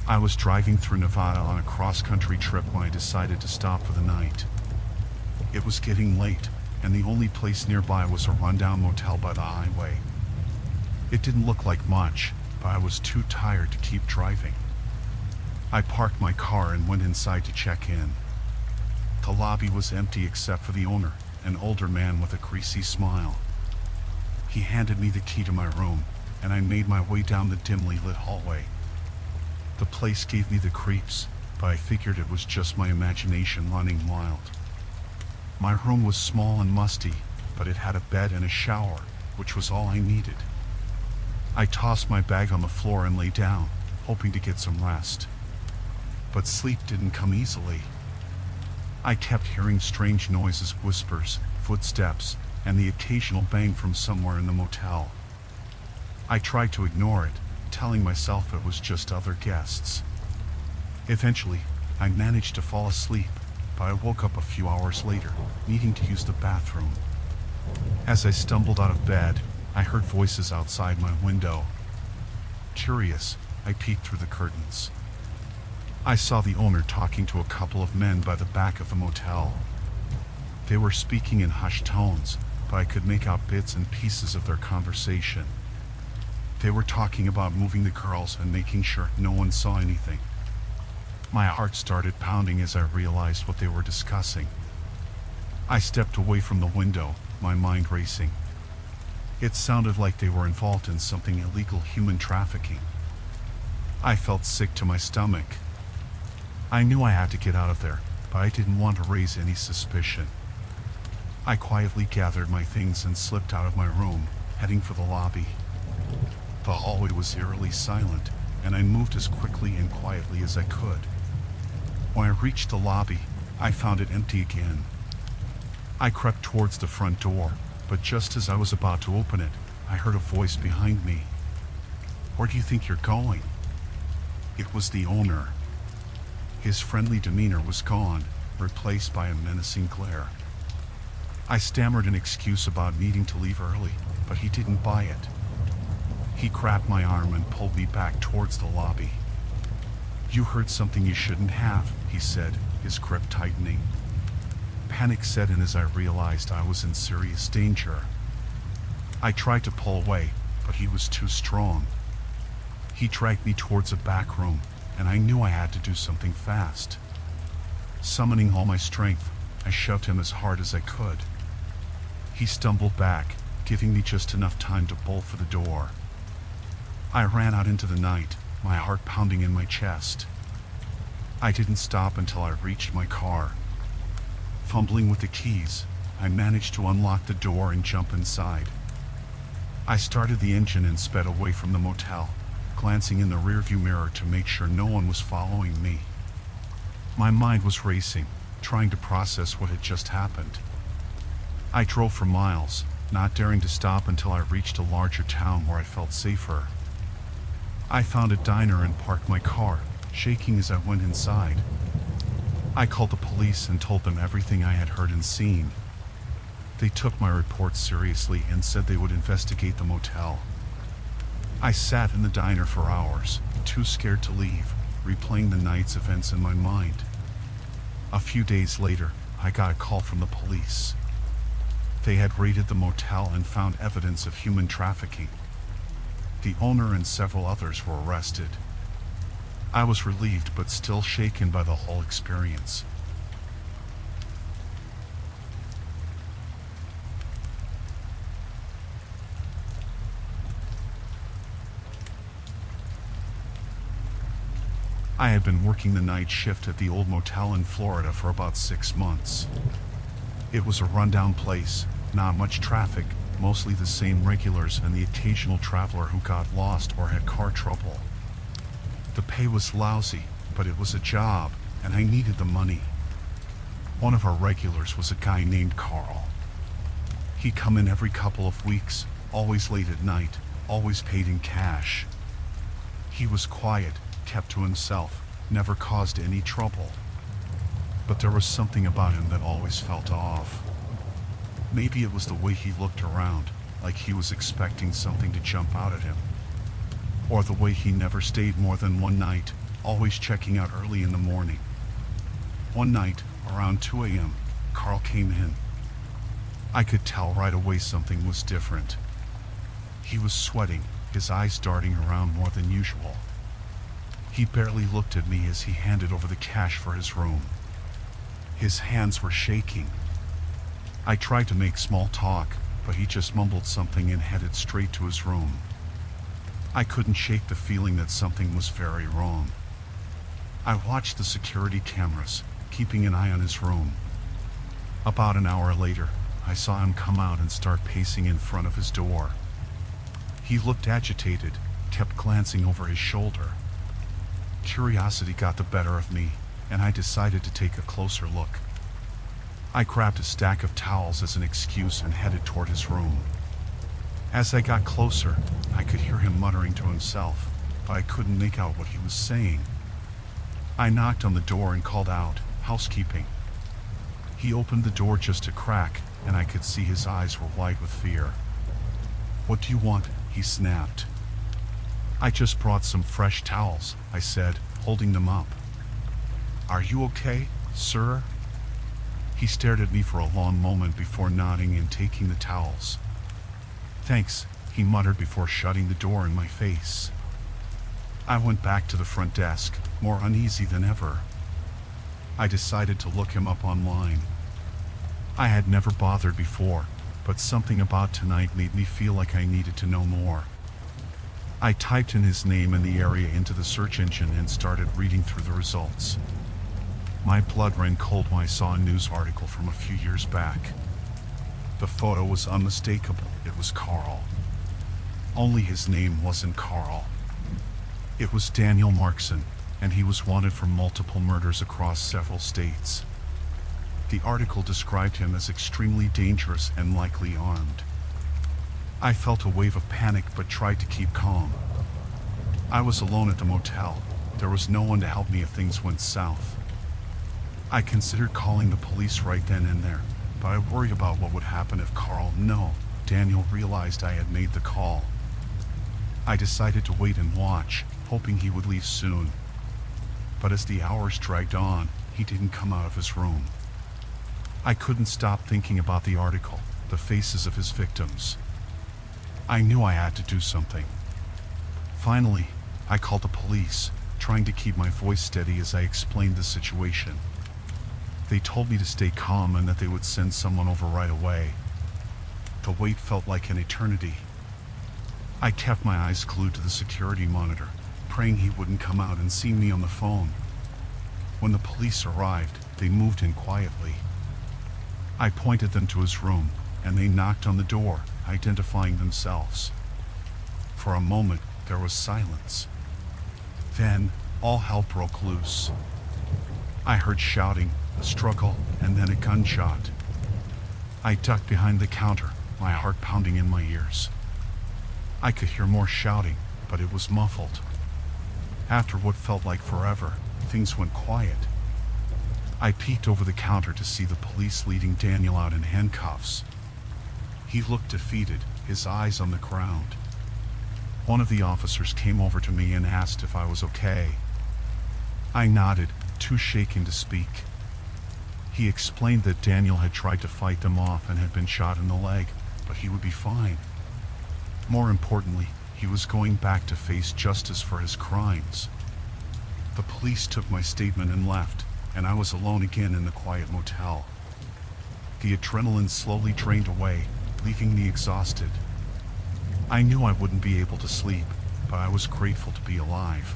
I was driving through Nevada on a cross-country trip when I decided to stop for the night. It was getting late, and the only place nearby was a rundown motel by the highway. It didn't look like much, but I was too tired to keep driving. I parked my car and went inside to check in. The lobby was empty except for the owner, an older man with a greasy smile. He handed me the key to my room, and I made my way down the dimly lit hallway. The place gave me the creeps, but I figured it was just my imagination running wild. My room was small and musty, but it had a bed and a shower, which was all I needed. I tossed my bag on the floor and lay down, hoping to get some rest. But sleep didn't come easily. I kept hearing strange noises, whispers, footsteps, and the occasional bang from somewhere in the motel. I tried to ignore it, telling myself it was just other guests. Eventually, I managed to fall asleep, but I woke up a few hours later, needing to use the bathroom. As I stumbled out of bed, I heard voices outside my window. Curious, I peeked through the curtains. I saw the owner talking to a couple of men by the back of the motel. They were speaking in hushed tones, but I could make out bits and pieces of their conversation. They were talking about moving the girls and making sure no one saw anything. My heart started pounding as I realized what they were discussing. I stepped away from the window, my mind racing. It sounded like they were involved in something illegal, human trafficking. I felt sick to my stomach. I knew I had to get out of there, but I didn't want to raise any suspicion. I quietly gathered my things and slipped out of my room, heading for the lobby. The hallway was eerily silent, and I moved as quickly and quietly as I could. When I reached the lobby, I found it empty again. I crept towards the front door, but just as I was about to open it, I heard a voice behind me. "Where do you think you're going?" It was the owner. His friendly demeanor was gone, replaced by a menacing glare. I stammered an excuse about needing to leave early, but he didn't buy it. He grabbed my arm and pulled me back towards the lobby. "You heard something you shouldn't have," he said, his grip tightening. Panic set in as I realized I was in serious danger. I tried to pull away, but he was too strong. He dragged me towards a back room, and I knew I had to do something fast. Summoning all my strength, I shoved him as hard as I could. He stumbled back, giving me just enough time to bolt for the door. I ran out into the night, my heart pounding in my chest. I didn't stop until I reached my car. Fumbling with the keys, I managed to unlock the door and jump inside. I started the engine and sped away from the motel, glancing in the rearview mirror to make sure no one was following me. My mind was racing, trying to process what had just happened. I drove for miles, not daring to stop until I reached a larger town where I felt safer. I found a diner and parked my car, shaking as I went inside. I called the police and told them everything I had heard and seen. They took my report seriously and said they would investigate the motel. I sat in the diner for hours, too scared to leave, replaying the night's events in my mind. A few days later, I got a call from the police. They had raided the motel and found evidence of human trafficking. The owner and several others were arrested. I was relieved but still shaken by the whole experience. I had been working the night shift at the old motel in Florida for about 6 months. It was a rundown place, not much traffic, mostly the same regulars and the occasional traveler who got lost or had car trouble. The pay was lousy, but it was a job, and I needed the money. One of our regulars was a guy named Carl. He'd come in every couple of weeks, always late at night, always paid in cash. He was quiet, kept to himself, never caused any trouble. But there was something about him that always felt off. Maybe it was the way he looked around, like he was expecting something to jump out at him. Or the way he never stayed more than one night, always checking out early in the morning. One night, around 2 a.m., Carl came in. I could tell right away something was different. He was sweating, his eyes darting around more than usual. He barely looked at me as he handed over the cash for his room. His hands were shaking. I tried to make small talk, but he just mumbled something and headed straight to his room. I couldn't shake the feeling that something was very wrong. I watched the security cameras, keeping an eye on his room. About an hour later, I saw him come out and start pacing in front of his door. He looked agitated, kept glancing over his shoulder. Curiosity got the better of me, and I decided to take a closer look. I grabbed a stack of towels as an excuse and headed toward his room. As I got closer, I could hear him muttering to himself, but I couldn't make out what he was saying. I knocked on the door and called out, "Housekeeping." He opened the door just a crack, and I could see his eyes were wide with fear. "What do you want?" he snapped. "I just brought some fresh towels," I said, holding them up. "Are you okay, sir?" He stared at me for a long moment before nodding and taking the towels. "Thanks," he muttered before shutting the door in my face. I went back to the front desk, more uneasy than ever. I decided to look him up online. I had never bothered before, but something about tonight made me feel like I needed to know more. I typed in his name and the area into the search engine and started reading through the results. My blood ran cold when I saw a news article from a few years back. The photo was unmistakable. It was Carl. Only his name wasn't Carl. It was Daniel Markson, and he was wanted for multiple murders across several states. The article described him as extremely dangerous and likely armed. I felt a wave of panic but tried to keep calm. I was alone at the motel. There was no one to help me if things went south. I considered calling the police right then and there, but I worried about what would happen if Daniel realized I had made the call. I decided to wait and watch, hoping he would leave soon. But as the hours dragged on, he didn't come out of his room. I couldn't stop thinking about the article, the faces of his victims. I knew I had to do something. Finally, I called the police, trying to keep my voice steady as I explained the situation. They told me to stay calm and that they would send someone over right away. The wait felt like an eternity. I kept my eyes glued to the security monitor, praying he wouldn't come out and see me on the phone. When the police arrived, they moved in quietly. I pointed them to his room, and they knocked on the door, identifying themselves. For a moment, there was silence. Then, all hell broke loose. I heard shouting, a struggle, and then a gunshot. I ducked behind the counter, my heart pounding in my ears. I could hear more shouting, but it was muffled. After what felt like forever, things went quiet. I peeked over the counter to see the police leading Daniel out in handcuffs. He looked defeated, his eyes on the ground. One of the officers came over to me and asked if I was okay. I nodded, too shaken to speak. He explained that Daniel had tried to fight them off and had been shot in the leg, but he would be fine. More importantly, he was going back to face justice for his crimes. The police took my statement and left, and I was alone again in the quiet motel. The adrenaline slowly drained away, leaving me exhausted. I knew I wouldn't be able to sleep, but I was grateful to be alive.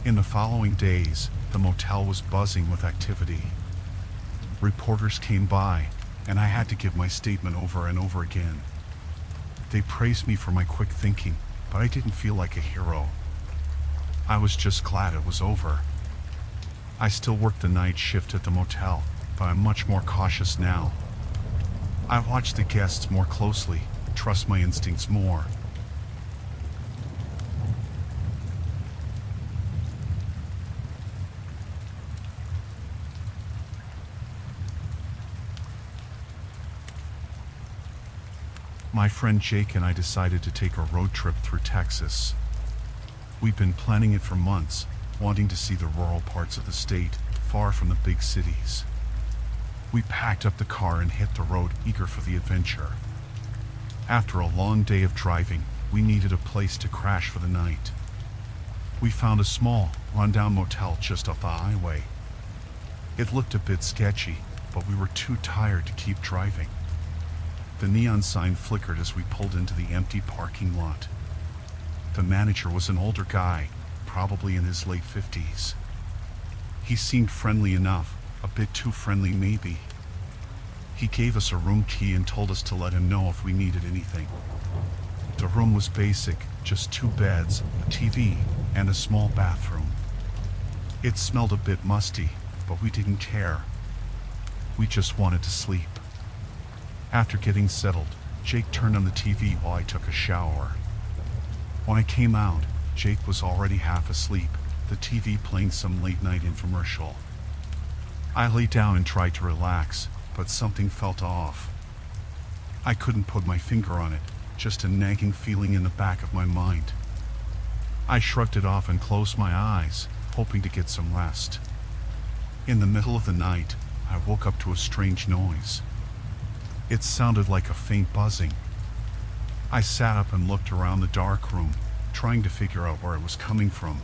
In the following days, the motel was buzzing with activity. Reporters came by, and I had to give my statement over and over again. They praised me for my quick thinking, but I didn't feel like a hero. I was just glad it was over. I still work the night shift at the motel, but I'm much more cautious now. I watch the guests more closely, trust my instincts more. My friend Jake and I decided to take a road trip through Texas. We've been planning it for months, wanting to see the rural parts of the state, far from the big cities. We packed up the car and hit the road, eager for the adventure. After a long day of driving, we needed a place to crash for the night. We found a small, rundown motel just off the highway. It looked a bit sketchy, but we were too tired to keep driving. The neon sign flickered as we pulled into the empty parking lot. The manager was an older guy, probably in his late 50s. He seemed friendly enough, a bit too friendly maybe. He gave us a room key and told us to let him know if we needed anything. The room was basic, just 2 beds, a TV, and a small bathroom. It smelled a bit musty, but we didn't care. We just wanted to sleep. After getting settled, Jake turned on the TV while I took a shower. When I came out, Jake was already half asleep, the TV playing some late-night infomercial. I lay down and tried to relax, but something felt off. I couldn't put my finger on it, just a nagging feeling in the back of my mind. I shrugged it off and closed my eyes, hoping to get some rest. In the middle of the night, I woke up to a strange noise. It sounded like a faint buzzing. I sat up and looked around the dark room, trying to figure out where it was coming from.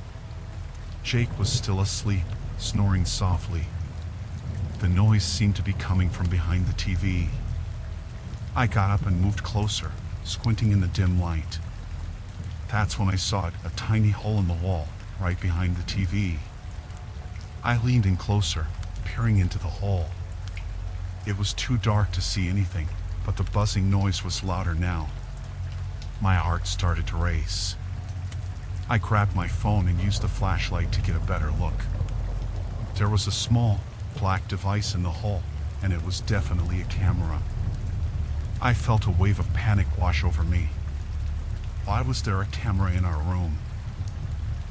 Jake was still asleep, snoring softly. The noise seemed to be coming from behind the TV. I got up and moved closer, squinting in the dim light. That's when I saw it, a tiny hole in the wall, right behind the TV. I leaned in closer, peering into the hole. It was too dark to see anything, but the buzzing noise was louder now. My heart started to race. I grabbed my phone and used the flashlight to get a better look. There was a small, black device in the hole, and it was definitely a camera. I felt a wave of panic wash over me. Why was there a camera in our room?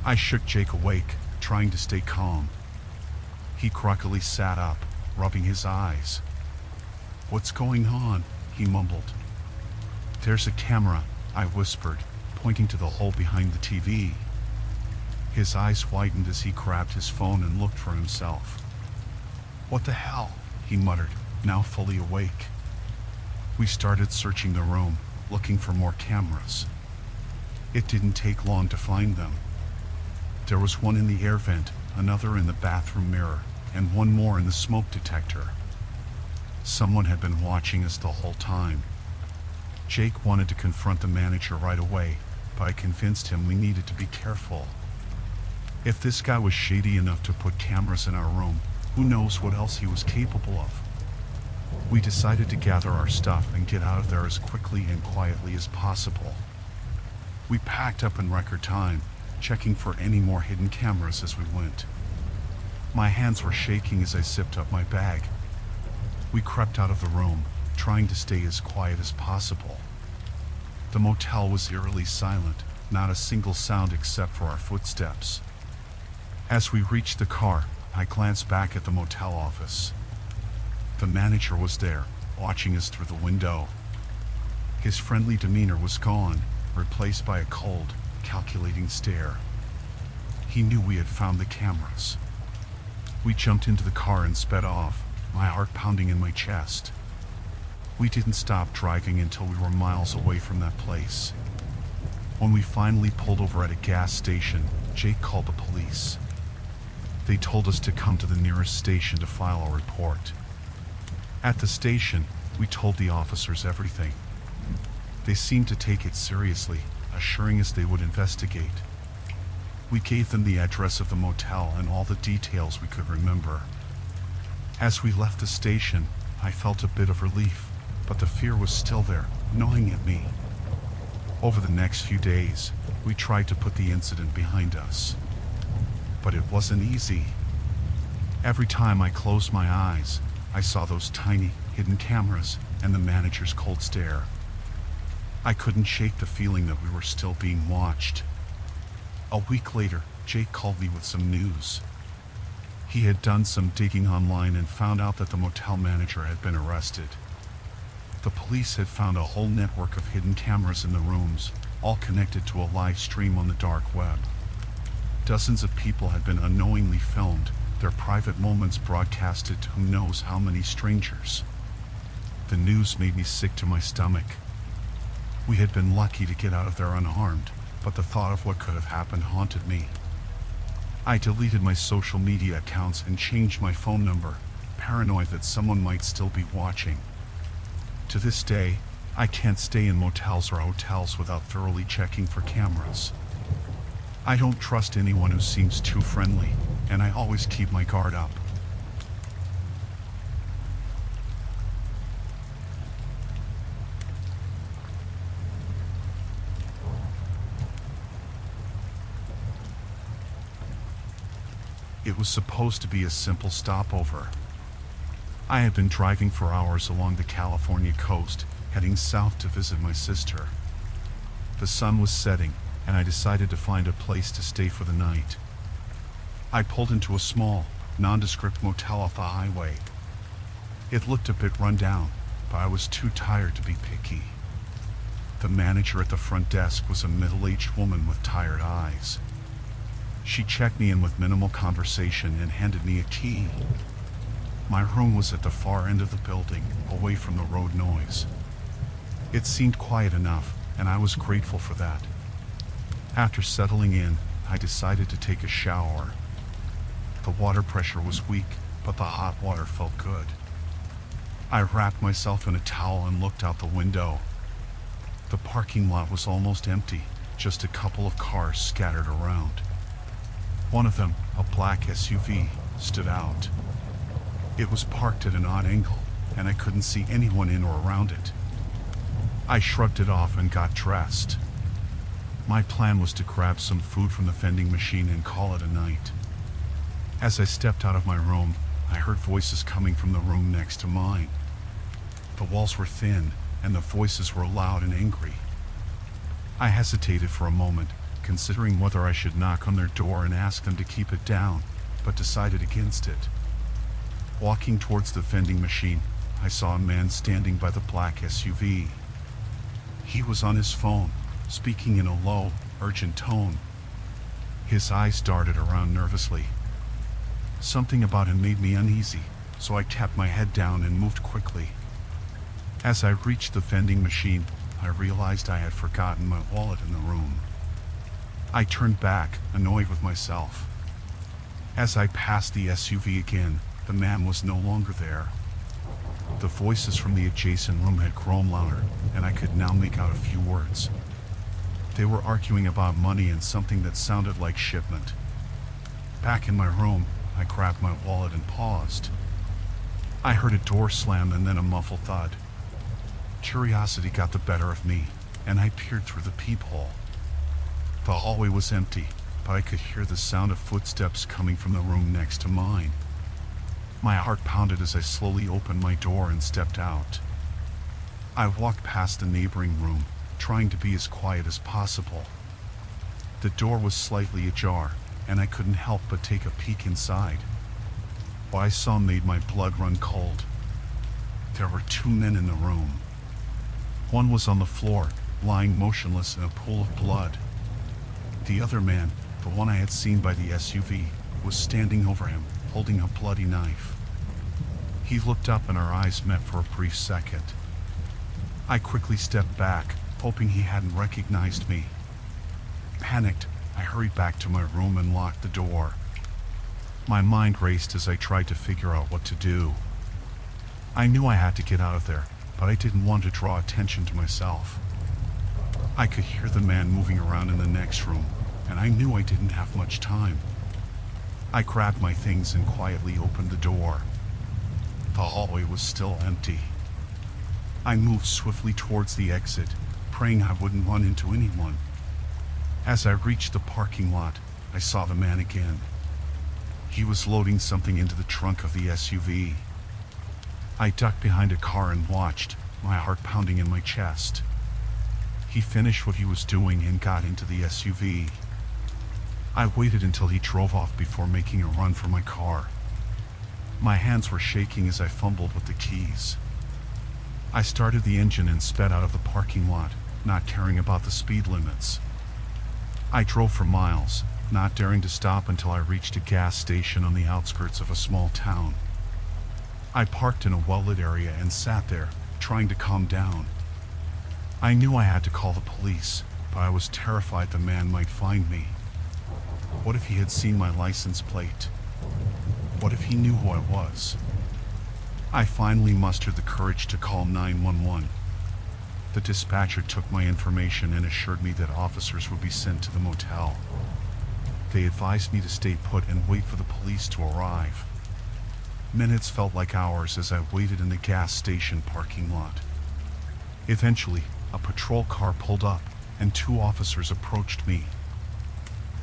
I shook Jake awake, trying to stay calm. He crockily sat up, rubbing his eyes. "What's going on?" he mumbled. "There's a camera," I whispered, pointing to the hole behind the TV. His eyes widened as he grabbed his phone and looked for himself. "What the hell?" he muttered, now fully awake. We started searching the room, looking for more cameras. It didn't take long to find them. There was one in the air vent, another in the bathroom mirror, and one more in the smoke detector. Someone had been watching us the whole time. Jake wanted to confront the manager right away, but I convinced him we needed to be careful. If this guy was shady enough to put cameras in our room, who knows what else he was capable of? We decided to gather our stuff and get out of there as quickly and quietly as possible. We packed up in record time, checking for any more hidden cameras as we went. My hands were shaking as I zipped up my bag. We crept out of the room, trying to stay as quiet as possible. The motel was eerily silent, not a single sound except for our footsteps. As we reached the car, I glanced back at the motel office. The manager was there, watching us through the window. His friendly demeanor was gone, replaced by a cold, calculating stare. He knew we had found the cameras. We jumped into the car and sped off, my heart pounding in my chest. We didn't stop driving until we were miles away from that place. When we finally pulled over at a gas station, Jake called the police. They told us to come to the nearest station to file a report. At the station, we told the officers everything. They seemed to take it seriously, assuring us they would investigate. We gave them the address of the motel and all the details we could remember. As we left the station, I felt a bit of relief, but the fear was still there, gnawing at me. Over the next few days, we tried to put the incident behind us. But it wasn't easy. Every time I closed my eyes, I saw those tiny, hidden cameras and the manager's cold stare. I couldn't shake the feeling that we were still being watched. A week later, Jake called me with some news. He had done some digging online and found out that the motel manager had been arrested. The police had found a whole network of hidden cameras in the rooms, all connected to a live stream on the dark web. Dozens of people had been unknowingly filmed, their private moments broadcasted to who knows how many strangers. The news made me sick to my stomach. We had been lucky to get out of there unharmed, but the thought of what could have happened haunted me. I deleted my social media accounts and changed my phone number, paranoid that someone might still be watching. To this day, I can't stay in motels or hotels without thoroughly checking for cameras. I don't trust anyone who seems too friendly, and I always keep my guard up. It was supposed to be a simple stopover. I had been driving for hours along the California coast, heading south to visit my sister. The sun was setting, and I decided to find a place to stay for the night. I pulled into a small, nondescript motel off the highway. It looked a bit run down, but I was too tired to be picky. The manager at the front desk was a middle-aged woman with tired eyes. She checked me in with minimal conversation and handed me a key. My room was at the far end of the building, away from the road noise. It seemed quiet enough, and I was grateful for that. After settling in, I decided to take a shower. The water pressure was weak, but the hot water felt good. I wrapped myself in a towel and looked out the window. The parking lot was almost empty, just a couple of cars scattered around. One of them, a black SUV, stood out. It was parked at an odd angle, and I couldn't see anyone in or around it. I shrugged it off and got dressed. My plan was to grab some food from the vending machine and call it a night. As I stepped out of my room, I heard voices coming from the room next to mine. The walls were thin, and the voices were loud and angry. I hesitated for a moment, considering whether I should knock on their door and ask them to keep it down, but decided against it. Walking towards the vending machine, I saw a man standing by the black SUV. He was on his phone, speaking in a low, urgent tone. His eyes darted around nervously. Something about him made me uneasy, so I kept my head down and moved quickly. As I reached the vending machine, I realized I had forgotten my wallet in the room. I turned back, annoyed with myself. As I passed the SUV again, the man was no longer there. The voices from the adjacent room had grown louder, and I could now make out a few words. They were arguing about money and something that sounded like shipment. Back in my room, I grabbed my wallet and paused. I heard a door slam and then a muffled thud. Curiosity got the better of me, and I peered through the peephole. The hallway was empty, but I could hear the sound of footsteps coming from the room next to mine. My heart pounded as I slowly opened my door and stepped out. I walked past the neighboring room, trying to be as quiet as possible. The door was slightly ajar, and I couldn't help but take a peek inside. What I saw made my blood run cold. There were two men in the room. One was on the floor, lying motionless in a pool of blood. The other man, the one I had seen by the SUV, was standing over him, holding a bloody knife. He looked up and our eyes met for a brief second. I quickly stepped back, hoping he hadn't recognized me. Panicked, I hurried back to my room and locked the door. My mind raced as I tried to figure out what to do. I knew I had to get out of there, but I didn't want to draw attention to myself. I could hear the man moving around in the next room, and I knew I didn't have much time. I grabbed my things and quietly opened the door. The hallway was still empty. I moved swiftly towards the exit, praying I wouldn't run into anyone. As I reached the parking lot, I saw the man again. He was loading something into the trunk of the SUV. I ducked behind a car and watched, my heart pounding in my chest. He finished what he was doing and got into the SUV. I waited until he drove off before making a run for my car. My hands were shaking as I fumbled with the keys. I started the engine and sped out of the parking lot, not caring about the speed limits. I drove for miles, not daring to stop until I reached a gas station on the outskirts of a small town. I parked in a well-lit area and sat there, trying to calm down. I knew I had to call the police, but I was terrified the man might find me. What if he had seen my license plate? What if he knew who I was? I finally mustered the courage to call 911. The dispatcher took my information and assured me that officers would be sent to the motel. They advised me to stay put and wait for the police to arrive. Minutes felt like hours as I waited in the gas station parking lot. Eventually, a patrol car pulled up, and 2 officers approached me.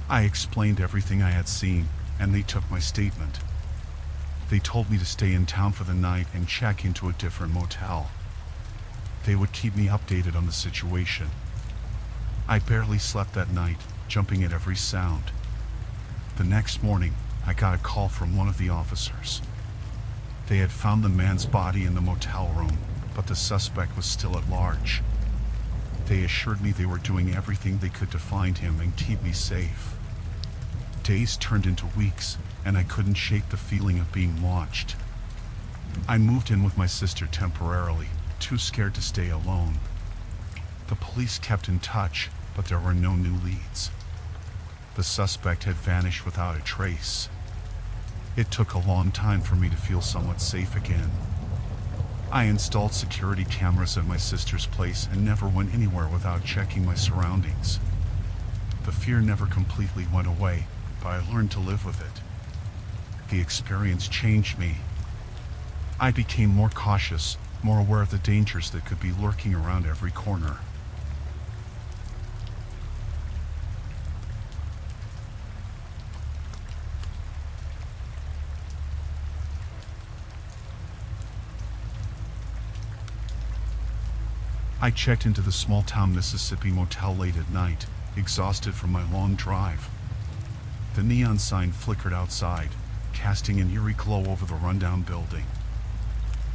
I explained everything I had seen, and they took my statement. They told me to stay in town for the night and check into a different motel. They would keep me updated on the situation. I barely slept that night, jumping at every sound. The next morning, I got a call from one of the officers. They had found the man's body in the motel room, but the suspect was still at large. They assured me they were doing everything they could to find him and keep me safe. Days turned into weeks, and I couldn't shake the feeling of being watched. I moved in with my sister temporarily, too scared to stay alone. The police kept in touch, but there were no new leads. The suspect had vanished without a trace. It took a long time for me to feel somewhat safe again. I installed security cameras at my sister's place and never went anywhere without checking my surroundings. The fear never completely went away, but I learned to live with it. The experience changed me. I became more cautious, more aware of the dangers that could be lurking around every corner. I checked into the small-town Mississippi motel late at night, exhausted from my long drive. The neon sign flickered outside, casting an eerie glow over the rundown building.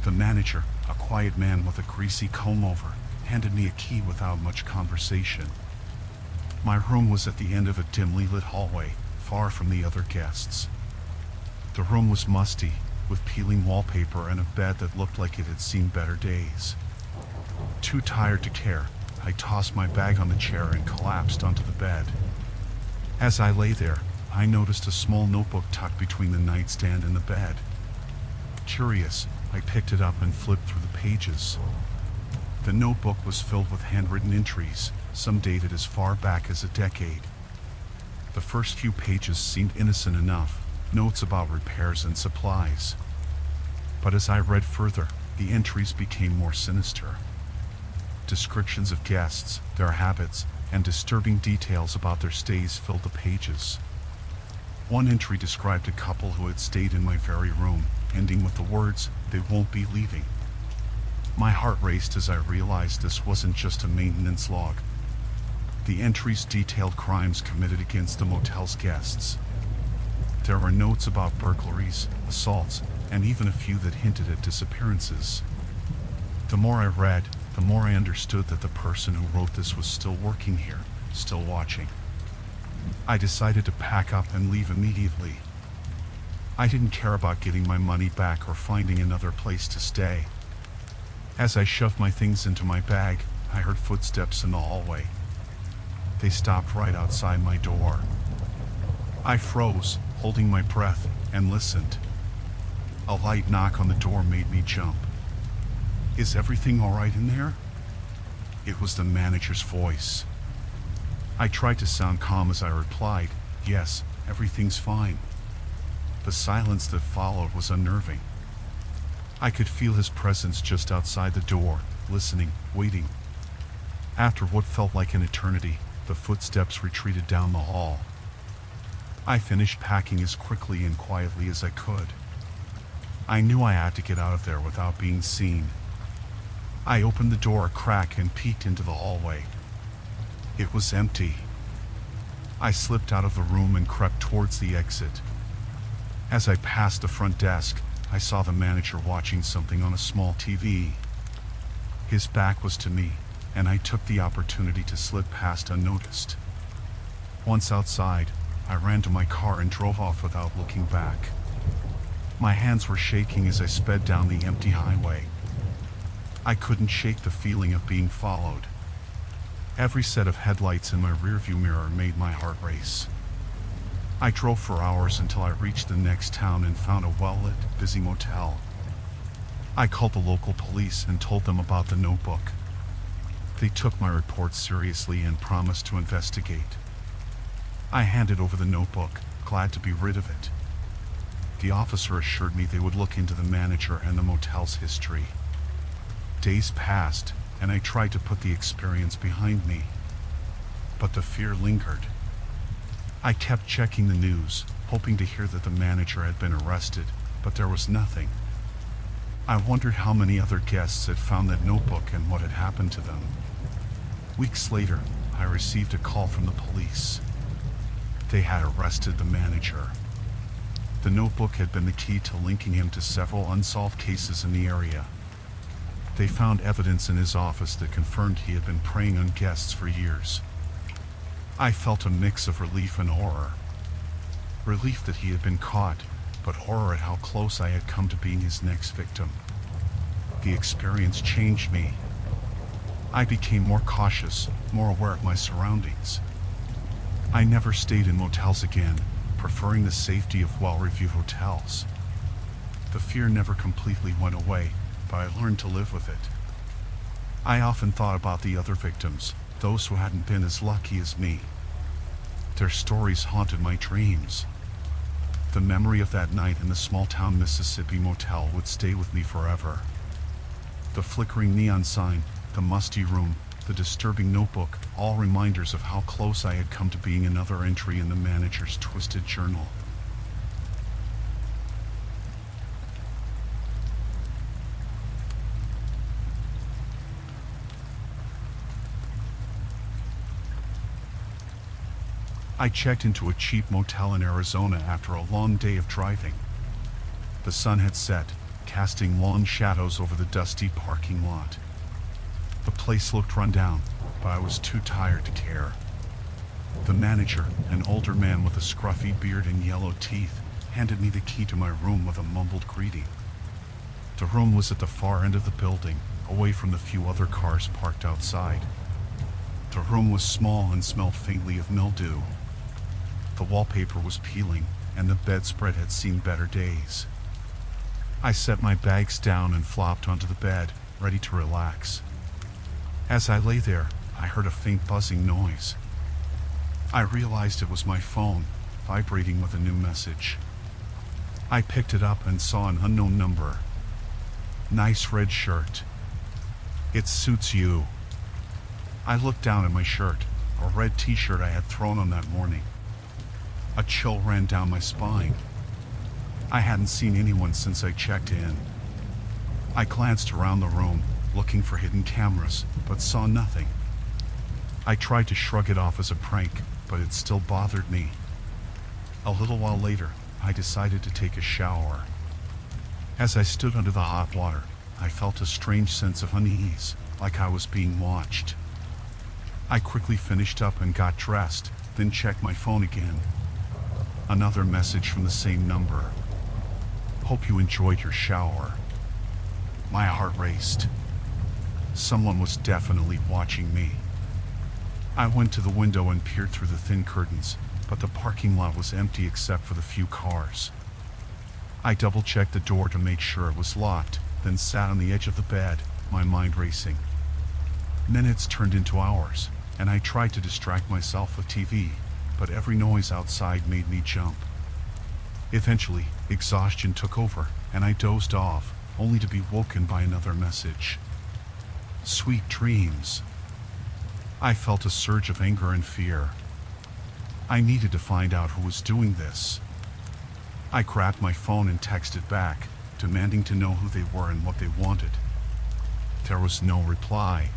The manager, a quiet man with a greasy comb-over, handed me a key without much conversation. My room was at the end of a dimly lit hallway, far from the other guests. The room was musty, with peeling wallpaper and a bed that looked like it had seen better days. Too tired to care, I tossed my bag on the chair and collapsed onto the bed. As I lay there, I noticed a small notebook tucked between the nightstand and the bed. Curious, I picked it up and flipped through the pages. The notebook was filled with handwritten entries, some dated as far back as a decade. The first few pages seemed innocent enough, notes about repairs and supplies. But as I read further, the entries became more sinister. Descriptions of guests, their habits, and disturbing details about their stays filled the pages. One entry described a couple who had stayed in my very room, ending with the words, "They won't be leaving." My heart raced as I realized this wasn't just a maintenance log. The entries detailed crimes committed against the motel's guests. There were notes about burglaries, assaults, and even a few that hinted at disappearances. The more I read, the more I understood that the person who wrote this was still working here, still watching. I decided to pack up and leave immediately. I didn't care about getting my money back or finding another place to stay. As I shoved my things into my bag, I heard footsteps in the hallway. They stopped right outside my door. I froze, holding my breath, and listened. A light knock on the door made me jump. "Is everything all right in there?" It was the manager's voice. I tried to sound calm as I replied, "Yes, everything's fine." The silence that followed was unnerving. I could feel his presence just outside the door, listening, waiting. After what felt like an eternity, the footsteps retreated down the hall. I finished packing as quickly and quietly as I could. I knew I had to get out of there without being seen. I opened the door a crack and peeked into the hallway. It was empty. I slipped out of the room and crept towards the exit. As I passed the front desk, I saw the manager watching something on a small TV. His back was to me, and I took the opportunity to slip past unnoticed. Once outside, I ran to my car and drove off without looking back. My hands were shaking as I sped down the empty highway. I couldn't shake the feeling of being followed. Every set of headlights in my rearview mirror made my heart race. I drove for hours until I reached the next town and found a well-lit, busy motel. I called the local police and told them about the notebook. They took my report seriously and promised to investigate. I handed over the notebook, glad to be rid of it. The officer assured me they would look into the manager and the motel's history. Days passed, and I tried to put the experience behind me. But the fear lingered. I kept checking the news, hoping to hear that the manager had been arrested, but there was nothing. I wondered how many other guests had found that notebook and what had happened to them. Weeks later, I received a call from the police. They had arrested the manager. The notebook had been the key to linking him to several unsolved cases in the area. They found evidence in his office that confirmed he had been preying on guests for years. I felt a mix of relief and horror. Relief that he had been caught, but horror at how close I had come to being his next victim. The experience changed me. I became more cautious, more aware of my surroundings. I never stayed in motels again, preferring the safety of well-reviewed hotels. The fear never completely went away, but I learned to live with it. I often thought about the other victims, those who hadn't been as lucky as me. Their stories haunted my dreams. The memory of that night in the small-town Mississippi motel would stay with me forever. The flickering neon sign, the musty room, the disturbing notebook, all reminders of how close I had come to being another entry in the manager's twisted journal. I checked into a cheap motel in Arizona after a long day of driving. The sun had set, casting long shadows over the dusty parking lot. The place looked run down, but I was too tired to care. The manager, an older man with a scruffy beard and yellow teeth, handed me the key to my room with a mumbled greeting. The room was at the far end of the building, away from the few other cars parked outside. The room was small and smelled faintly of mildew. The wallpaper was peeling, and the bedspread had seen better days. I set my bags down and flopped onto the bed, ready to relax. As I lay there, I heard a faint buzzing noise. I realized it was my phone, vibrating with a new message. I picked it up and saw an unknown number. "Nice red shirt. It suits you." I looked down at my shirt, a red t-shirt I had thrown on that morning. A chill ran down my spine. I hadn't seen anyone since I checked in. I glanced around the room, looking for hidden cameras, but saw nothing. I tried to shrug it off as a prank, but it still bothered me. A little while later, I decided to take a shower. As I stood under the hot water, I felt a strange sense of unease, like I was being watched. I quickly finished up and got dressed, then checked my phone again. Another message from the same number. "Hope you enjoyed your shower." My heart raced. Someone was definitely watching me. I went to the window and peered through the thin curtains, but the parking lot was empty except for the few cars. I double-checked the door to make sure it was locked, then sat on the edge of the bed, my mind racing. Minutes turned into hours, and I tried to distract myself with TV, but every noise outside made me jump. Eventually, exhaustion took over, and I dozed off, only to be woken by another message. "Sweet dreams." I felt a surge of anger and fear. I needed to find out who was doing this. I grabbed my phone and texted back, demanding to know who they were and what they wanted. There was no reply.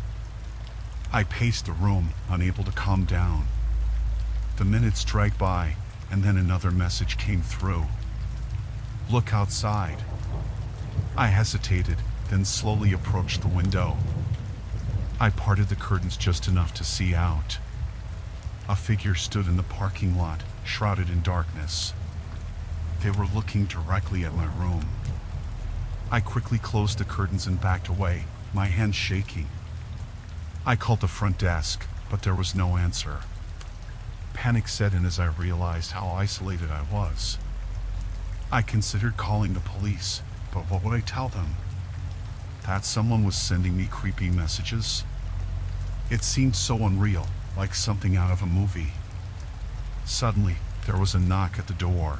I paced the room, unable to calm down. The minutes dragged by, and then another message came through. "Look outside." I hesitated, then slowly approached the window. I parted the curtains just enough to see out. A figure stood in the parking lot, shrouded in darkness. They were looking directly at my room. I quickly closed the curtains and backed away, my hands shaking. I called the front desk, but there was no answer. Panic set in as I realized how isolated I was. I considered calling the police, but what would I tell them? That someone was sending me creepy messages? It seemed so unreal, like something out of a movie. Suddenly, there was a knock at the door.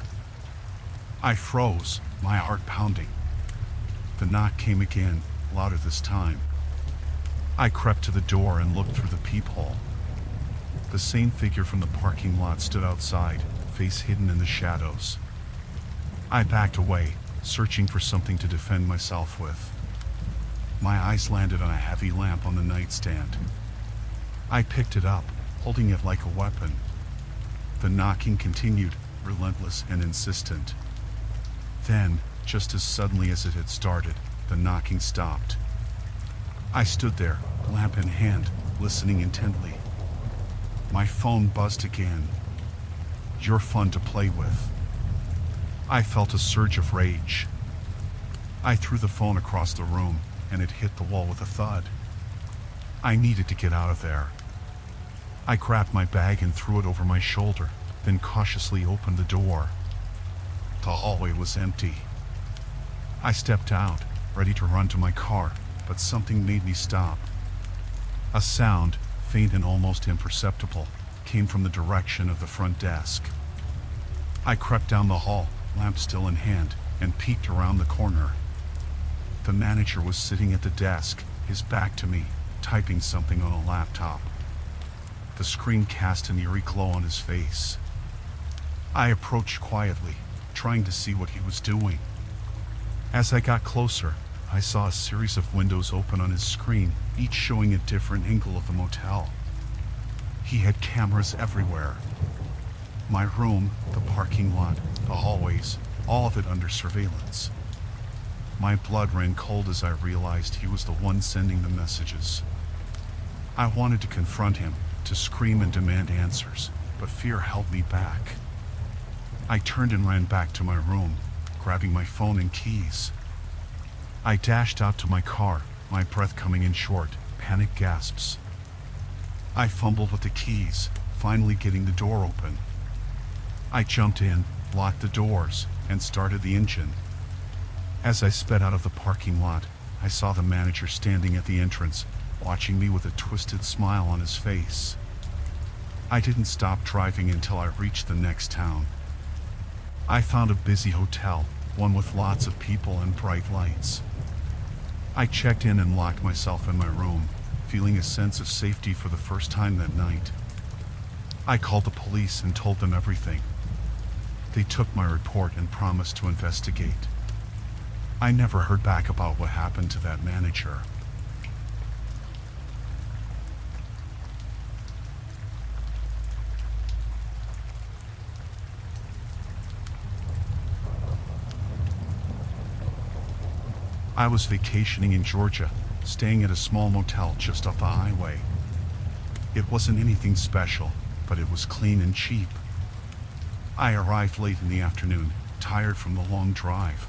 I froze, my heart pounding. The knock came again, louder this time. I crept to the door and looked through the peephole. The same figure from the parking lot stood outside, face hidden in the shadows. I backed away, searching for something to defend myself with. My eyes landed on a heavy lamp on the nightstand. I picked it up, holding it like a weapon. The knocking continued, relentless and insistent. Then, just as suddenly as it had started, the knocking stopped. I stood there, lamp in hand, listening intently. My phone buzzed again. "You're fun to play with." I felt a surge of rage. I threw the phone across the room, and it hit the wall with a thud. I needed to get out of there. I grabbed my bag and threw it over my shoulder, then cautiously opened the door. The hallway was empty. I stepped out, ready to run to my car, but something made me stop. A sound, faint and almost imperceptible, came from the direction of the front desk. I crept down the hall, lamp still in hand, and peeked around the corner. The manager was sitting at the desk, his back to me, typing something on a laptop. The screen cast an eerie glow on his face. I approached quietly, trying to see what he was doing. As I got closer, I saw a series of windows open on his screen, each showing a different angle of the motel. He had cameras everywhere. My room, the parking lot, the hallways, all of it under surveillance. My blood ran cold as I realized he was the one sending the messages. I wanted to confront him, to scream and demand answers, but fear held me back. I turned and ran back to my room, grabbing my phone and keys. I dashed out to my car, my breath coming in short, panic gasps. I fumbled with the keys, finally getting the door open. I jumped in, locked the doors, and started the engine. As I sped out of the parking lot, I saw the manager standing at the entrance, watching me with a twisted smile on his face. I didn't stop driving until I reached the next town. I found a busy hotel, one with lots of people and bright lights. I checked in and locked myself in my room, feeling a sense of safety for the first time that night. I called the police and told them everything. They took my report and promised to investigate. I never heard back about what happened to that manager. I was vacationing in Georgia, staying at a small motel just off the highway. It wasn't anything special, but it was clean and cheap. I arrived late in the afternoon, tired from the long drive.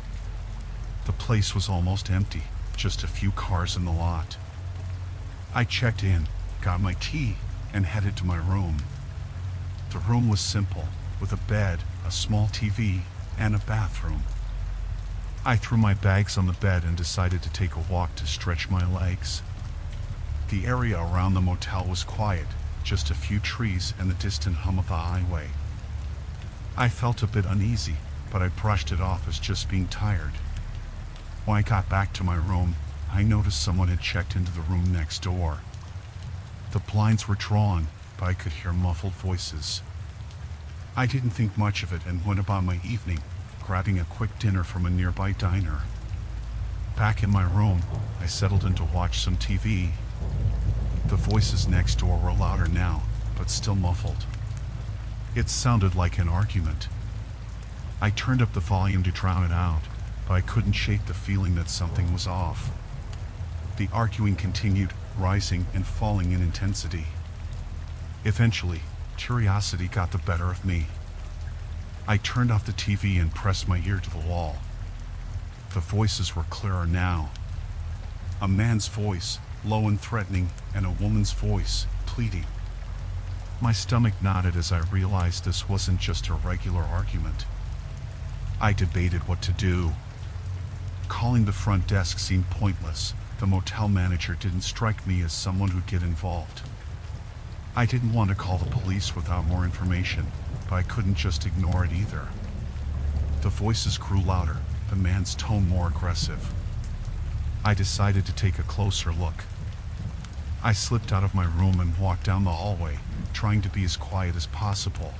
The place was almost empty, just a few cars in the lot. I checked in, got my key, and headed to my room. The room was simple, with a bed, a small TV, and a bathroom. I threw my bags on the bed and decided to take a walk to stretch my legs. The area around the motel was quiet, just a few trees and the distant hum of the highway. I felt a bit uneasy, but I brushed it off as just being tired. When I got back to my room, I noticed someone had checked into the room next door. The blinds were drawn, but I could hear muffled voices. I didn't think much of it and went about my evening, grabbing a quick dinner from a nearby diner. Back in my room, I settled in to watch some TV. The voices next door were louder now, but still muffled. It sounded like an argument. I turned up the volume to drown it out, but I couldn't shake the feeling that something was off. The arguing continued, rising and falling in intensity. Eventually, curiosity got the better of me. I turned off the TV and pressed my ear to the wall. The voices were clearer now. A man's voice, low and threatening, and a woman's voice, pleading. My stomach knotted as I realized this wasn't just a regular argument. I debated what to do. Calling the front desk seemed pointless. The motel manager didn't strike me as someone who'd get involved. I didn't want to call the police without more information, but I couldn't just ignore it either. The voices grew louder, the man's tone more aggressive. I decided to take a closer look. I slipped out of my room and walked down the hallway, trying to be as quiet as possible.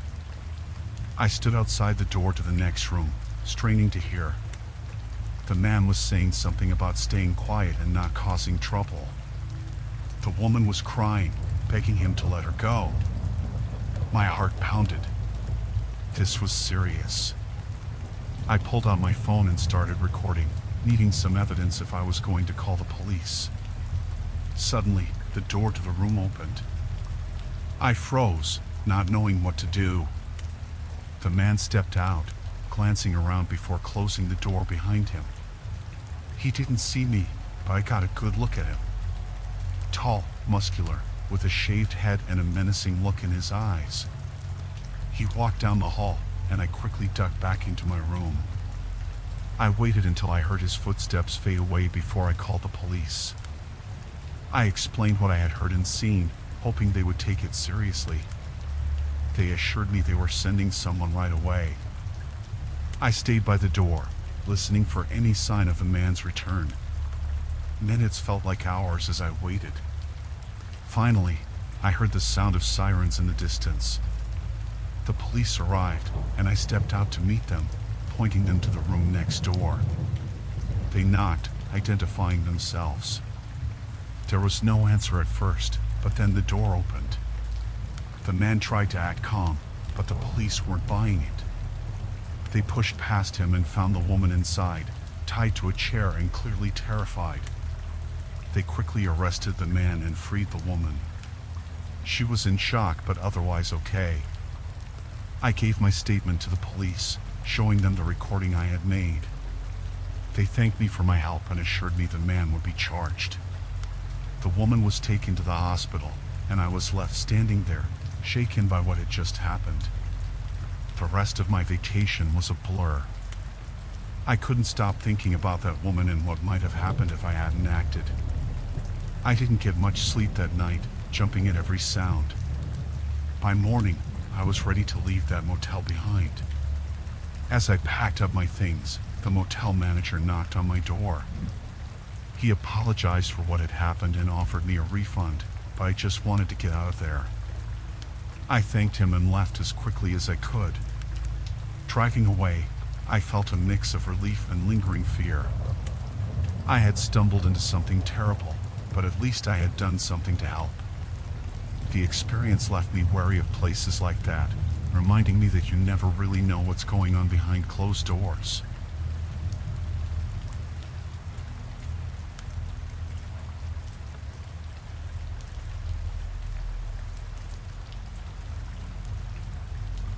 I stood outside the door to the next room, straining to hear. The man was saying something about staying quiet and not causing trouble. The woman was crying, begging him to let her go. My heart pounded. This was serious. I pulled out my phone and started recording, needing some evidence if I was going to call the police. Suddenly, the door to the room opened. I froze, not knowing what to do. The man stepped out, glancing around before closing the door behind him. He didn't see me, but I got a good look at him. Tall, muscular, with a shaved head and a menacing look in his eyes. He walked down the hall, and I quickly ducked back into my room. I waited until I heard his footsteps fade away before I called the police. I explained what I had heard and seen, hoping they would take it seriously. They assured me they were sending someone right away. I stayed by the door, listening for any sign of the man's return. Minutes felt like hours as I waited. Finally, I heard the sound of sirens in the distance. The police arrived, and I stepped out to meet them, pointing them to the room next door. They knocked, identifying themselves. There was no answer at first, but then the door opened. The man tried to act calm, but the police weren't buying it. They pushed past him and found the woman inside, tied to a chair and clearly terrified. They quickly arrested the man and freed the woman. She was in shock but otherwise okay. I gave my statement to the police, showing them the recording I had made. They thanked me for my help and assured me the man would be charged. The woman was taken to the hospital, and I was left standing there, shaken by what had just happened. The rest of my vacation was a blur. I couldn't stop thinking about that woman and what might have happened if I hadn't acted. I didn't get much sleep that night, jumping at every sound. By morning, I was ready to leave that motel behind. As I packed up my things, the motel manager knocked on my door. He apologized for what had happened and offered me a refund, but I just wanted to get out of there. I thanked him and left as quickly as I could. Driving away, I felt a mix of relief and lingering fear. I had stumbled into something terrible, but at least I had done something to help. The experience left me wary of places like that, reminding me that you never really know what's going on behind closed doors.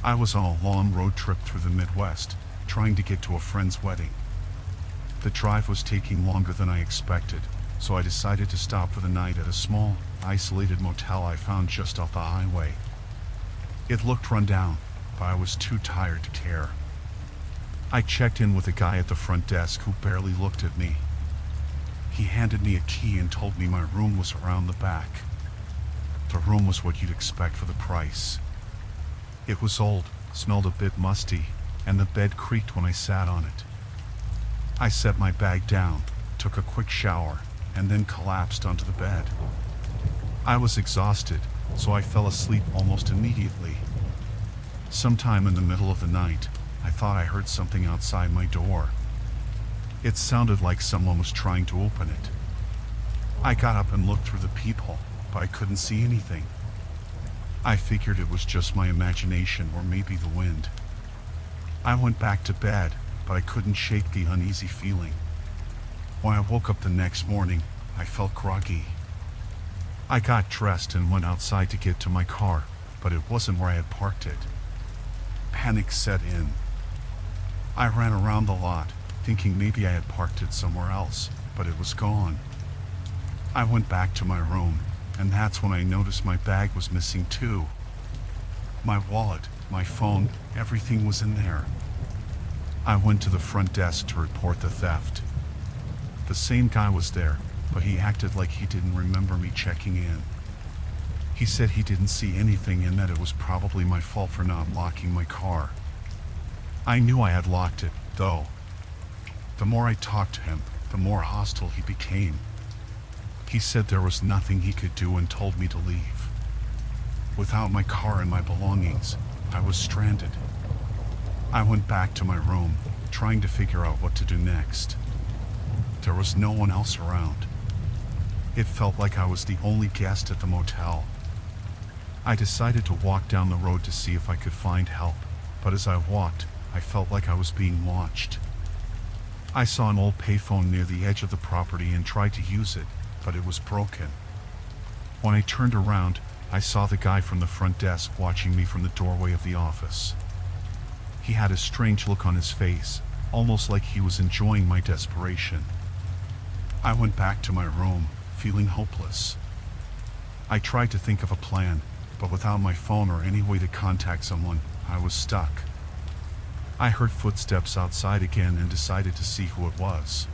I was on a long road trip through the Midwest, trying to get to a friend's wedding. The drive was taking longer than I expected, so I decided to stop for the night at a small, isolated motel I found just off the highway. It looked run down, but I was too tired to care. I checked in with a guy at the front desk who barely looked at me. He handed me a key and told me my room was around the back. The room was what you'd expect for the price. It was old, smelled a bit musty, and the bed creaked when I sat on it. I set my bag down, took a quick shower, and then collapsed onto the bed. I was exhausted, so I fell asleep almost immediately. Sometime in the middle of the night, I thought I heard something outside my door. It sounded like someone was trying to open it. I got up and looked through the peephole, but I couldn't see anything. I figured it was just my imagination or maybe the wind. I went back to bed, but I couldn't shake the uneasy feeling. When I woke up the next morning, I felt groggy. I got dressed and went outside to get to my car, but it wasn't where I had parked it. Panic set in. I ran around the lot, thinking maybe I had parked it somewhere else, but it was gone. I went back to my room, and that's when I noticed my bag was missing too. My wallet, my phone, everything was in there. I went to the front desk to report the theft. The same guy was there, but he acted like he didn't remember me checking in. He said he didn't see anything and that it was probably my fault for not locking my car. I knew I had locked it, though. The more I talked to him, the more hostile he became. He said there was nothing he could do and told me to leave. Without my car and my belongings, I was stranded. I went back to my room, trying to figure out what to do next. There was no one else around. It felt like I was the only guest at the motel. I decided to walk down the road to see if I could find help, but as I walked, I felt like I was being watched. I saw an old payphone near the edge of the property and tried to use it, but it was broken. When I turned around, I saw the guy from the front desk watching me from the doorway of the office. He had a strange look on his face, almost like he was enjoying my desperation. I went back to my room, feeling hopeless. I tried to think of a plan, but without my phone or any way to contact someone, I was stuck. I heard footsteps outside again and decided to see who it was.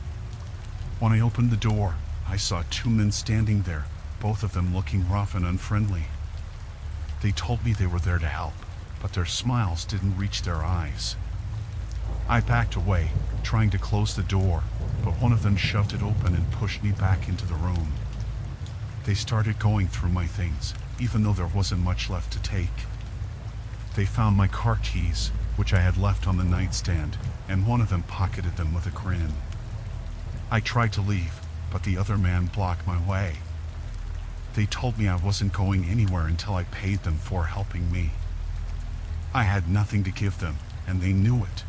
When I opened the door, I saw two men standing there, both of them looking rough and unfriendly. They told me they were there to help, but their smiles didn't reach their eyes. I backed away, trying to close the door, but one of them shoved it open and pushed me back into the room. They started going through my things, even though there wasn't much left to take. They found my car keys, which I had left on the nightstand, and one of them pocketed them with a grin. I tried to leave, but the other man blocked my way. They told me I wasn't going anywhere until I paid them for helping me. I had nothing to give them, and they knew it.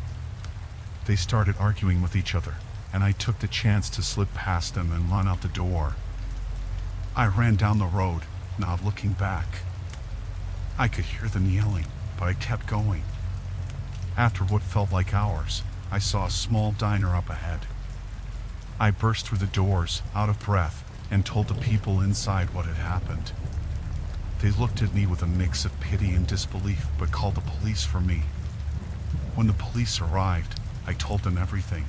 They started arguing with each other, and I took the chance to slip past them and run out the door. I ran down the road, not looking back. I could hear them yelling, but I kept going. After what felt like hours, I saw a small diner up ahead. I burst through the doors, out of breath, and told the people inside what had happened. They looked at me with a mix of pity and disbelief, but called the police for me. When the police arrived, I told them everything.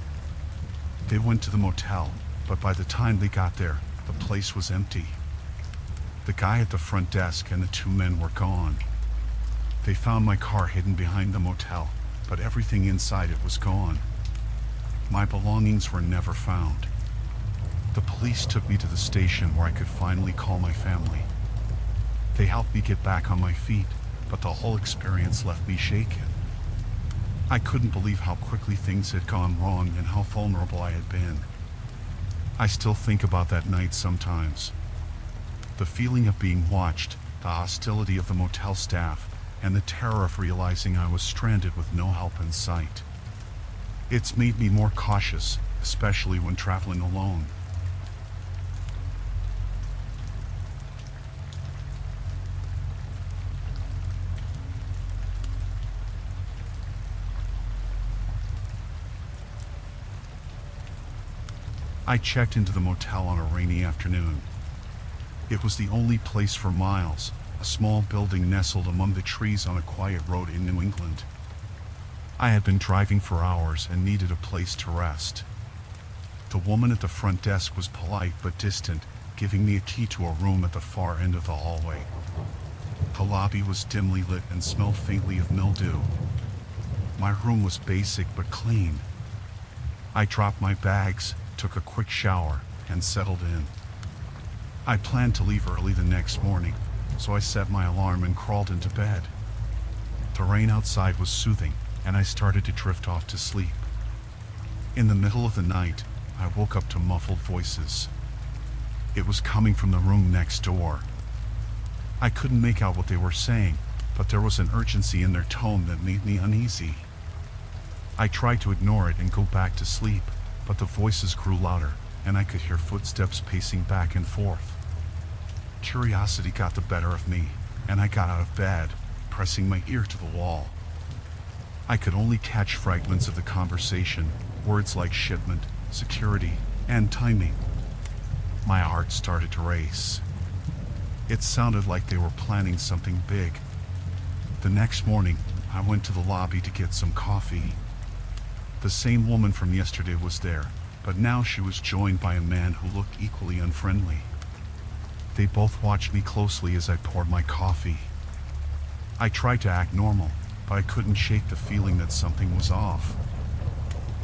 They went to the motel, but by the time they got there, the place was empty. The guy at the front desk and the two men were gone. They found my car hidden behind the motel, but everything inside it was gone. My belongings were never found. The police took me to the station where I could finally call my family. They helped me get back on my feet, but the whole experience left me shaken. I couldn't believe how quickly things had gone wrong and how vulnerable I had been. I still think about that night sometimes. The feeling of being watched, the hostility of the motel staff, and the terror of realizing I was stranded with no help in sight. It's made me more cautious, especially when traveling alone. I checked into the motel on a rainy afternoon. It was the only place for miles, a small building nestled among the trees on a quiet road in New England. I had been driving for hours and needed a place to rest. The woman at the front desk was polite but distant, giving me a key to a room at the far end of the hallway. The lobby was dimly lit and smelled faintly of mildew. My room was basic but clean. I dropped my bags, took a quick shower, and settled in. I planned to leave early the next morning, so I set my alarm and crawled into bed. The rain outside was soothing, and I started to drift off to sleep. In the middle of the night, I woke up to muffled voices. It was coming from the room next door. I couldn't make out what they were saying, but there was an urgency in their tone that made me uneasy. I tried to ignore it and go back to sleep, but the voices grew louder, and I could hear footsteps pacing back and forth. Curiosity got the better of me, and I got out of bed, pressing my ear to the wall. I could only catch fragments of the conversation, words like shipment, security, and timing. My heart started to race. It sounded like they were planning something big. The next morning, I went to the lobby to get some coffee. The same woman from yesterday was there, but now she was joined by a man who looked equally unfriendly. They both watched me closely as I poured my coffee. I tried to act normal, but I couldn't shake the feeling that something was off.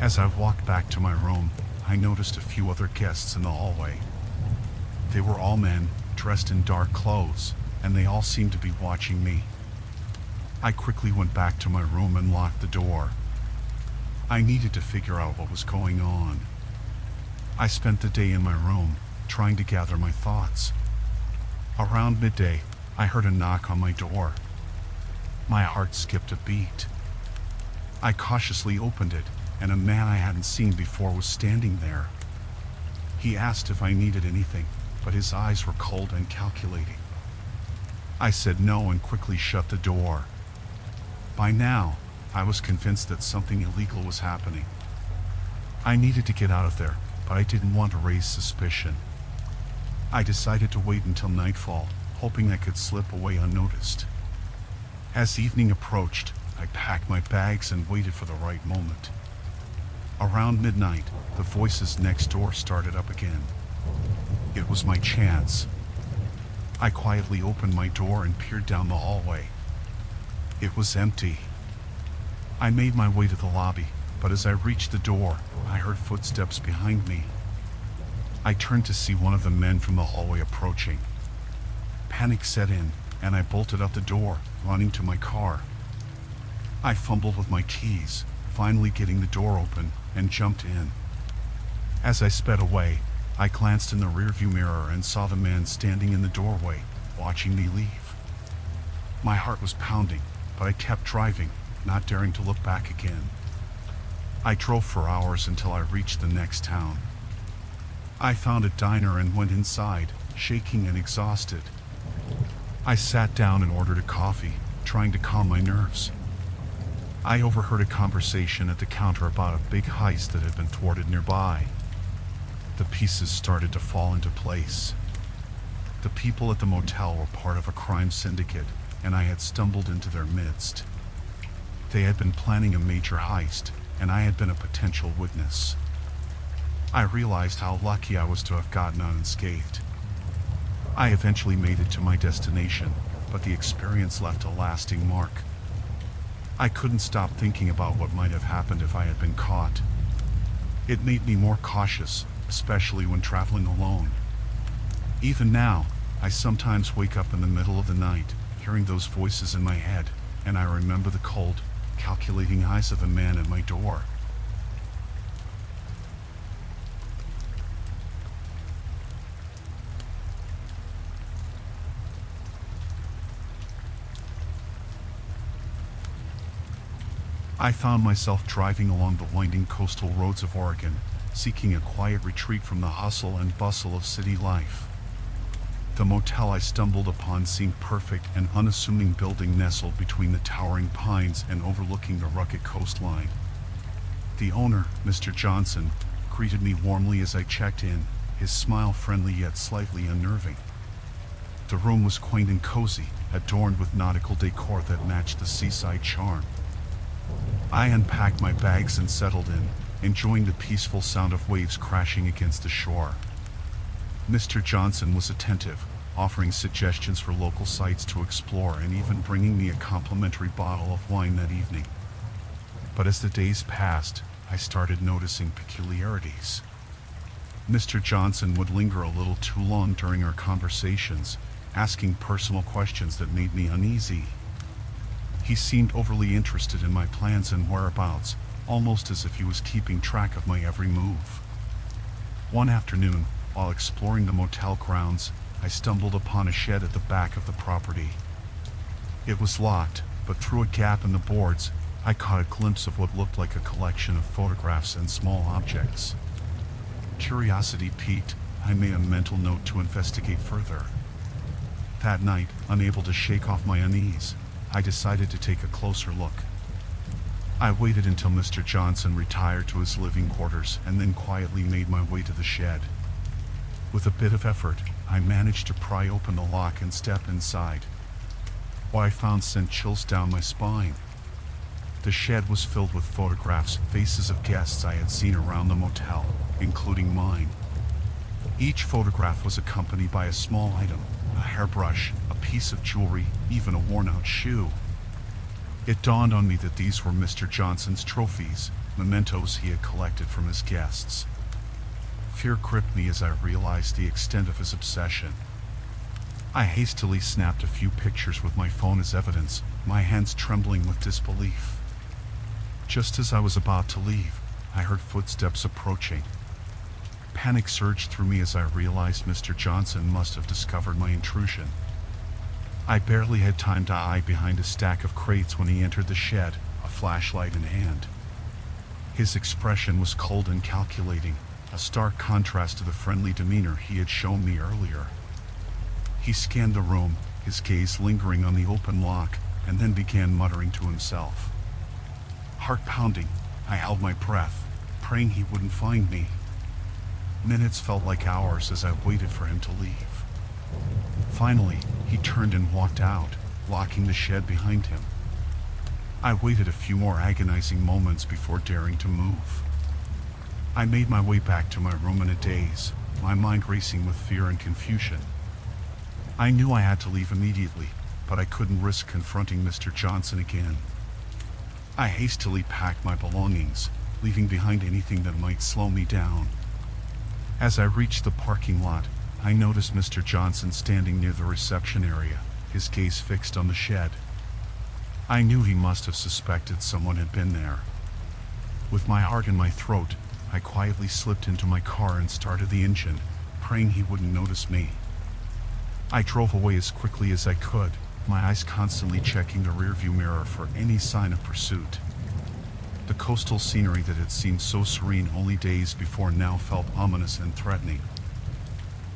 As I walked back to my room, I noticed a few other guests in the hallway. They were all men, dressed in dark clothes, and they all seemed to be watching me. I quickly went back to my room and locked the door. I needed to figure out what was going on. I spent the day in my room, trying to gather my thoughts. Around midday, I heard a knock on my door. My heart skipped a beat. I cautiously opened it, and a man I hadn't seen before was standing there. He asked if I needed anything, but his eyes were cold and calculating. I said no and quickly shut the door. By now, I was convinced that something illegal was happening. I needed to get out of there, but I didn't want to raise suspicion. I decided to wait until nightfall, hoping I could slip away unnoticed. As evening approached, I packed my bags and waited for the right moment. Around midnight, the voices next door started up again. It was my chance. I quietly opened my door and peered down the hallway. It was empty. I made my way to the lobby, but as I reached the door, I heard footsteps behind me. I turned to see one of the men from the hallway approaching. Panic set in, and I bolted out the door, running to my car. I fumbled with my keys, finally getting the door open, and jumped in. As I sped away, I glanced in the rearview mirror and saw the man standing in the doorway, watching me leave. My heart was pounding, but I kept driving, not daring to look back again. I drove for hours until I reached the next town. I found a diner and went inside, shaking and exhausted. I sat down and ordered a coffee, trying to calm my nerves. I overheard a conversation at the counter about a big heist that had been thwarted nearby. The pieces started to fall into place. The people at the motel were part of a crime syndicate, and I had stumbled into their midst. They had been planning a major heist, and I had been a potential witness. I realized how lucky I was to have gotten unscathed. I eventually made it to my destination, but the experience left a lasting mark. I couldn't stop thinking about what might have happened if I had been caught. It made me more cautious, especially when traveling alone. Even now, I sometimes wake up in the middle of the night, hearing those voices in my head, and I remember the cold, calculating eyes of the man at my door. I found myself driving along the winding coastal roads of Oregon, seeking a quiet retreat from the hustle and bustle of city life. The motel I stumbled upon seemed perfect, an unassuming building nestled between the towering pines and overlooking the rugged coastline. The owner, Mr. Johnson, greeted me warmly as I checked in, his smile friendly yet slightly unnerving. The room was quaint and cozy, adorned with nautical decor that matched the seaside charm. I unpacked my bags and settled in, enjoying the peaceful sound of waves crashing against the shore. Mr. Johnson was attentive, offering suggestions for local sites to explore and even bringing me a complimentary bottle of wine that evening. But as the days passed, I started noticing peculiarities. Mr. Johnson would linger a little too long during our conversations, asking personal questions that made me uneasy. He seemed overly interested in my plans and whereabouts, almost as if he was keeping track of my every move. One afternoon, while exploring the motel grounds, I stumbled upon a shed at the back of the property. It was locked, but through a gap in the boards, I caught a glimpse of what looked like a collection of photographs and small objects. Curiosity piqued, I made a mental note to investigate further. That night, unable to shake off my unease, I decided to take a closer look. I waited until Mr. Johnson retired to his living quarters and then quietly made my way to the shed. With a bit of effort, I managed to pry open the lock and step inside. What I found sent chills down my spine. The shed was filled with photographs, faces of guests I had seen around the motel, including mine. Each photograph was accompanied by a small item, a hairbrush, a piece of jewelry, even a worn-out shoe. It dawned on me that these were Mr. Johnson's trophies, mementos he had collected from his guests. Fear gripped me as I realized the extent of his obsession. I hastily snapped a few pictures with my phone as evidence, my hands trembling with disbelief. Just as I was about to leave, I heard footsteps approaching. Panic surged through me as I realized Mr. Johnson must have discovered my intrusion. I barely had time to hide behind a stack of crates when he entered the shed, a flashlight in hand. His expression was cold and calculating, a stark contrast to the friendly demeanor he had shown me earlier. He scanned the room, his gaze lingering on the open lock, and then began muttering to himself. Heart pounding, I held my breath, praying he wouldn't find me. Minutes felt like hours as I waited for him to leave. Finally, he turned and walked out, locking the shed behind him. I waited a few more agonizing moments before daring to move. I made my way back to my room in a daze, my mind racing with fear and confusion. I knew I had to leave immediately, but I couldn't risk confronting Mr. Johnson again. I hastily packed my belongings, leaving behind anything that might slow me down. As I reached the parking lot, I noticed Mr. Johnson standing near the reception area, his gaze fixed on the shed. I knew he must have suspected someone had been there. With my heart in my throat, I quietly slipped into my car and started the engine, praying he wouldn't notice me. I drove away as quickly as I could, my eyes constantly checking the rearview mirror for any sign of pursuit. The coastal scenery that had seemed so serene only days before now felt ominous and threatening.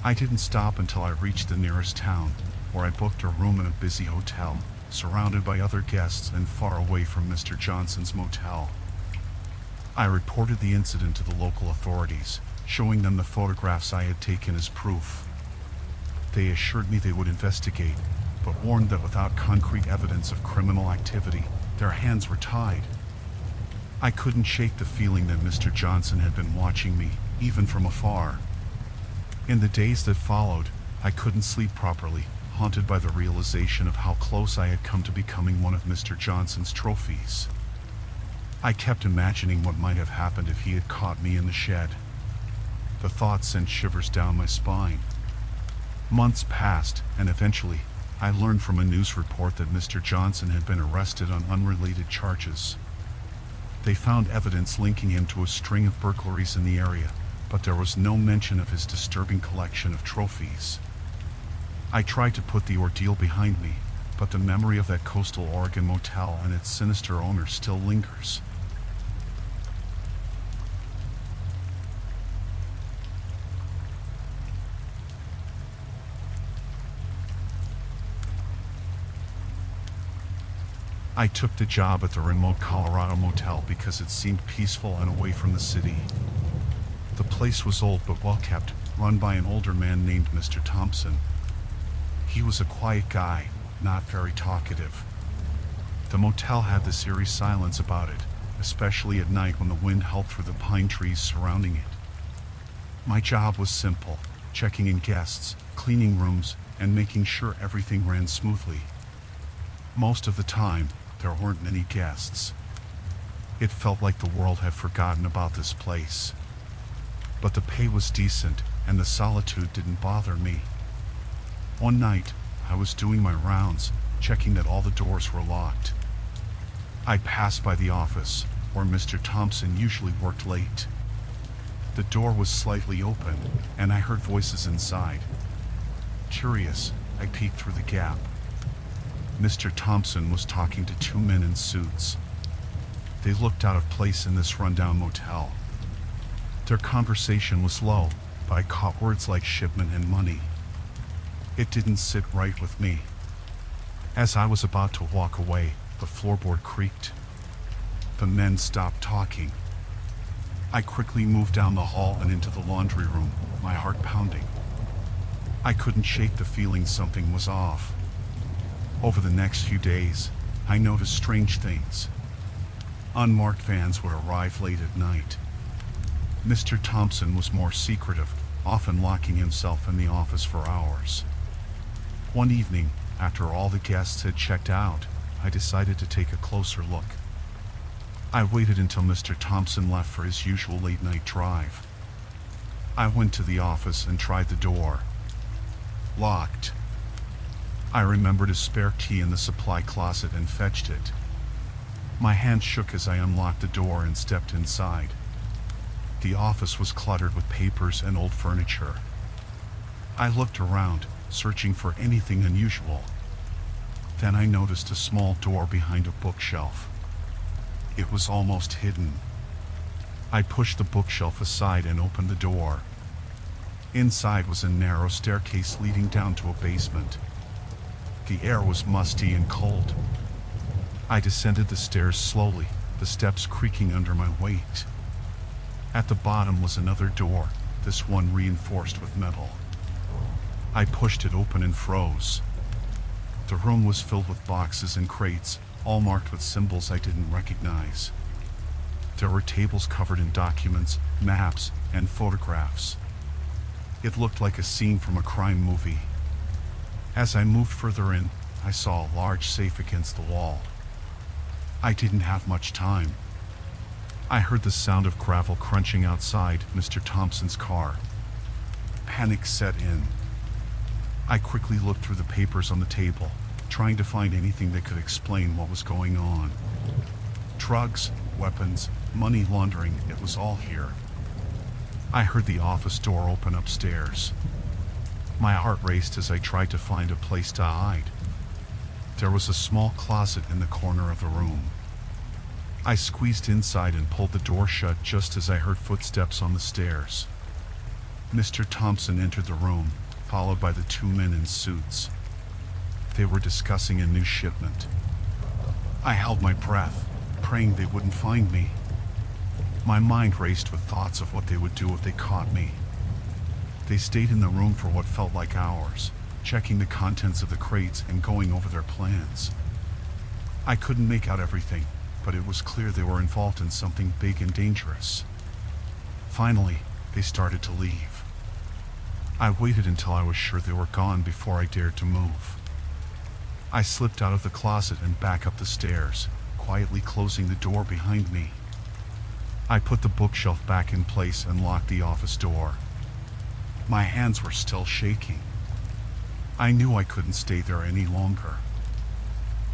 I didn't stop until I reached the nearest town, where I booked a room in a busy hotel, surrounded by other guests and far away from Mr. Johnson's motel. I reported the incident to the local authorities, showing them the photographs I had taken as proof. They assured me they would investigate, but warned that without concrete evidence of criminal activity, their hands were tied. I couldn't shake the feeling that Mr. Johnson had been watching me, even from afar. In the days that followed, I couldn't sleep properly, haunted by the realization of how close I had come to becoming one of Mr. Johnson's trophies. I kept imagining what might have happened if he had caught me in the shed. The thought sent shivers down my spine. Months passed, and eventually, I learned from a news report that Mr. Johnson had been arrested on unrelated charges. They found evidence linking him to a string of burglaries in the area, but there was no mention of his disturbing collection of trophies. I tried to put the ordeal behind me, but the memory of that coastal Oregon motel and its sinister owner still lingers. I took the job at the remote Colorado motel because it seemed peaceful and away from the city. The place was old but well kept, run by an older man named Mr. Thompson. He was a quiet guy, not very talkative. The motel had this eerie silence about it, especially at night when the wind howled through the pine trees surrounding it. My job was simple, checking in guests, cleaning rooms, and making sure everything ran smoothly. Most of the time, there weren't many guests. It felt like the world had forgotten about this place. But the pay was decent, and the solitude didn't bother me. One night, I was doing my rounds, checking that all the doors were locked. I passed by the office, where Mr. Thompson usually worked late. The door was slightly open, and I heard voices inside. Curious, I peeked through the gap. Mr. Thompson was talking to two men in suits. They looked out of place in this rundown motel. Their conversation was low, but I caught words like shipment and money. It didn't sit right with me. As I was about to walk away, the floorboard creaked. The men stopped talking. I quickly moved down the hall and into the laundry room, my heart pounding. I couldn't shake the feeling something was off. Over the next few days, I noticed strange things. Unmarked vans would arrive late at night. Mr. Thompson was more secretive, often locking himself in the office for hours. One evening, after all the guests had checked out, I decided to take a closer look. I waited until Mr. Thompson left for his usual late-night drive. I went to the office and tried the door. Locked. I remembered a spare key in the supply closet and fetched it. My hand shook as I unlocked the door and stepped inside. The office was cluttered with papers and old furniture. I looked around, searching for anything unusual. Then I noticed a small door behind a bookshelf. It was almost hidden. I pushed the bookshelf aside and opened the door. Inside was a narrow staircase leading down to a basement. The air was musty and cold. I descended the stairs slowly, the steps creaking under my weight. At the bottom was another door, this one reinforced with metal. I pushed it open and froze. The room was filled with boxes and crates, all marked with symbols I didn't recognize. There were tables covered in documents, maps, and photographs. It looked like a scene from a crime movie. As I moved further in, I saw a large safe against the wall. I didn't have much time. I heard the sound of gravel crunching outside Mr. Thompson's car. Panic set in. I quickly looked through the papers on the table, trying to find anything that could explain what was going on. Drugs, weapons, money laundering, it was all here. I heard the office door open upstairs. My heart raced as I tried to find a place to hide. There was a small closet in the corner of the room. I squeezed inside and pulled the door shut just as I heard footsteps on the stairs. Mr. Thompson entered the room, followed by the two men in suits. They were discussing a new shipment. I held my breath, praying they wouldn't find me. My mind raced with thoughts of what they would do if they caught me. They stayed in the room for what felt like hours, checking the contents of the crates and going over their plans. I couldn't make out everything, but it was clear they were involved in something big and dangerous. Finally, they started to leave. I waited until I was sure they were gone before I dared to move. I slipped out of the closet and back up the stairs, quietly closing the door behind me. I put the bookshelf back in place and locked the office door. My hands were still shaking. I knew I couldn't stay there any longer.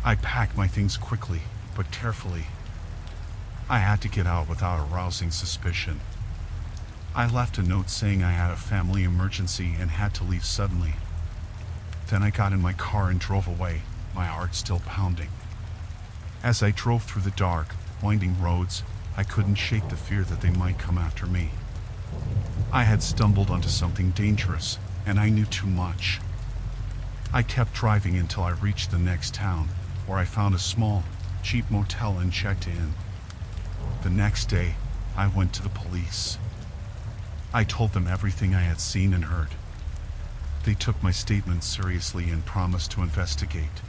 I packed my things quickly, but carefully. I had to get out without arousing suspicion. I left a note saying I had a family emergency and had to leave suddenly. Then I got in my car and drove away, my heart still pounding. As I drove through the dark, winding roads, I couldn't shake the fear that they might come after me. I had stumbled onto something dangerous, and I knew too much. I kept driving until I reached the next town, where I found a small, cheap motel and checked in. The next day, I went to the police. I told them everything I had seen and heard. They took my statement seriously and promised to investigate.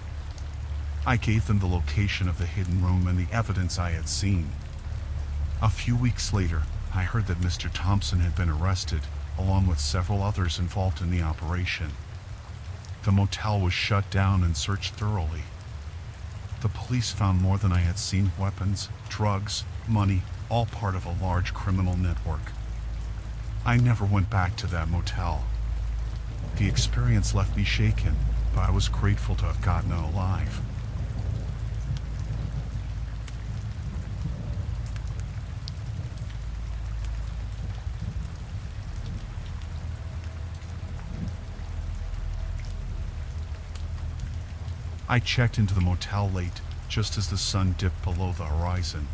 I gave them the location of the hidden room and the evidence I had seen. A few weeks later, I heard that Mr. Thompson had been arrested, along with several others involved in the operation. The motel was shut down and searched thoroughly. The police found more than I had seen: weapons, drugs, money, all part of a large criminal network. I never went back to that motel. The experience left me shaken, but I was grateful to have gotten out alive. I checked into the motel late, just as the sun dipped below the horizon.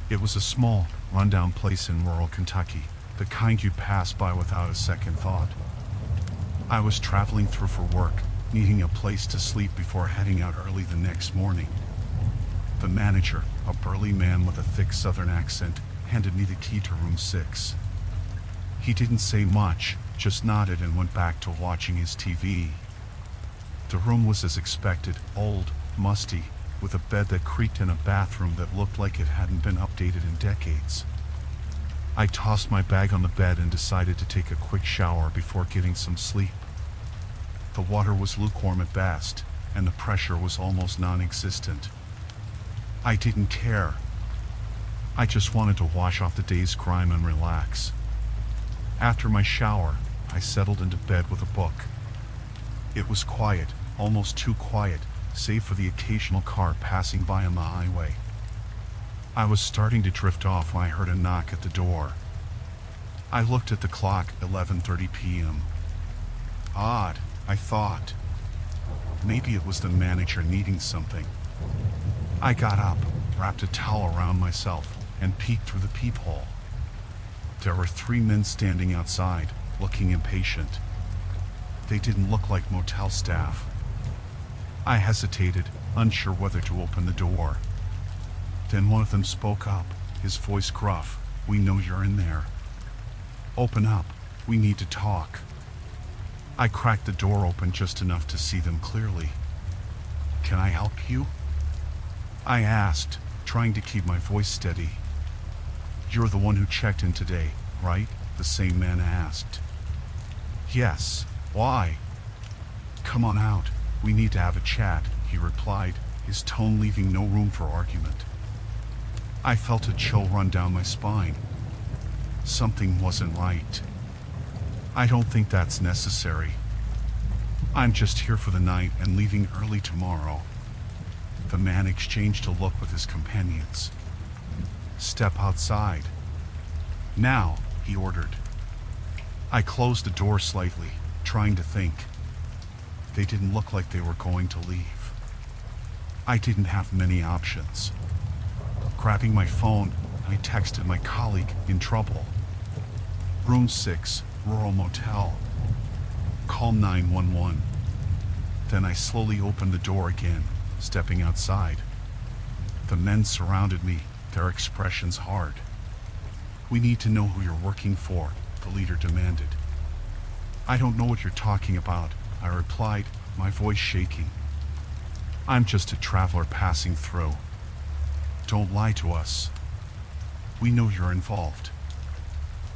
It was a small, rundown place in rural Kentucky, the kind you pass by without a second thought. I was traveling through for work, needing a place to sleep before heading out early the next morning. The manager, a burly man with a thick southern accent, handed me the key to room 6. He didn't say much, just nodded and went back to watching his TV. The room was as expected, old, musty, with a bed that creaked and a bathroom that looked like it hadn't been updated in decades. I tossed my bag on the bed and decided to take a quick shower before getting some sleep. The water was lukewarm at best, and the pressure was almost non-existent. I didn't care. I just wanted to wash off the day's grime and relax. After my shower, I settled into bed with a book. It was quiet, almost too quiet, save for the occasional car passing by on the highway. I was starting to drift off when I heard a knock at the door. I looked at the clock, 11:30 p.m. Odd, I thought. Maybe it was the manager needing something. I got up, wrapped a towel around myself, and peeked through the peephole. There were 3 men standing outside, looking impatient. They didn't look like motel staff. I hesitated, unsure whether to open the door. Then one of them spoke up, his voice gruff. "We know you're in there. Open up, we need to talk." I cracked the door open just enough to see them clearly. "Can I help you?" I asked, trying to keep my voice steady. "You're the one who checked in today, right?" the same man asked. "Yes, why?" "Come on out, we need to have a chat," he replied, his tone leaving no room for argument. I felt a chill run down my spine. Something wasn't right. "I don't think that's necessary. I'm just here for the night and leaving early tomorrow." The man exchanged a look with his companions. "Step outside." "Now," he ordered. I closed the door slightly, trying to think. They didn't look like they were going to leave. I didn't have many options. Grabbing my phone, I texted my colleague, in trouble. "Room 6, rural motel. Call 911. Then I slowly opened the door again, stepping outside. The men surrounded me, their expressions hard. "We need to know who you're working for," the leader demanded. "I don't know what you're talking about," I replied, my voice shaking. "I'm just a traveler passing through. Don't lie to us. We know you're involved."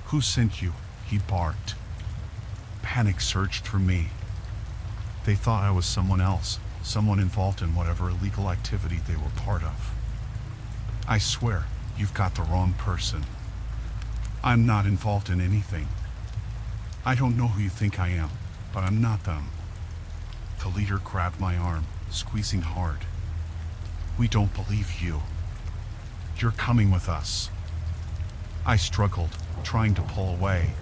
"Who sent you?" he barked. Panic surged through me. They thought I was someone else, someone involved in whatever illegal activity they were part of. "I swear, you've got the wrong person. I'm not involved in anything. I don't know who you think I am, but I'm not them." The leader grabbed my arm, squeezing hard. "We don't believe you. You're coming with us." I struggled, trying to pull away.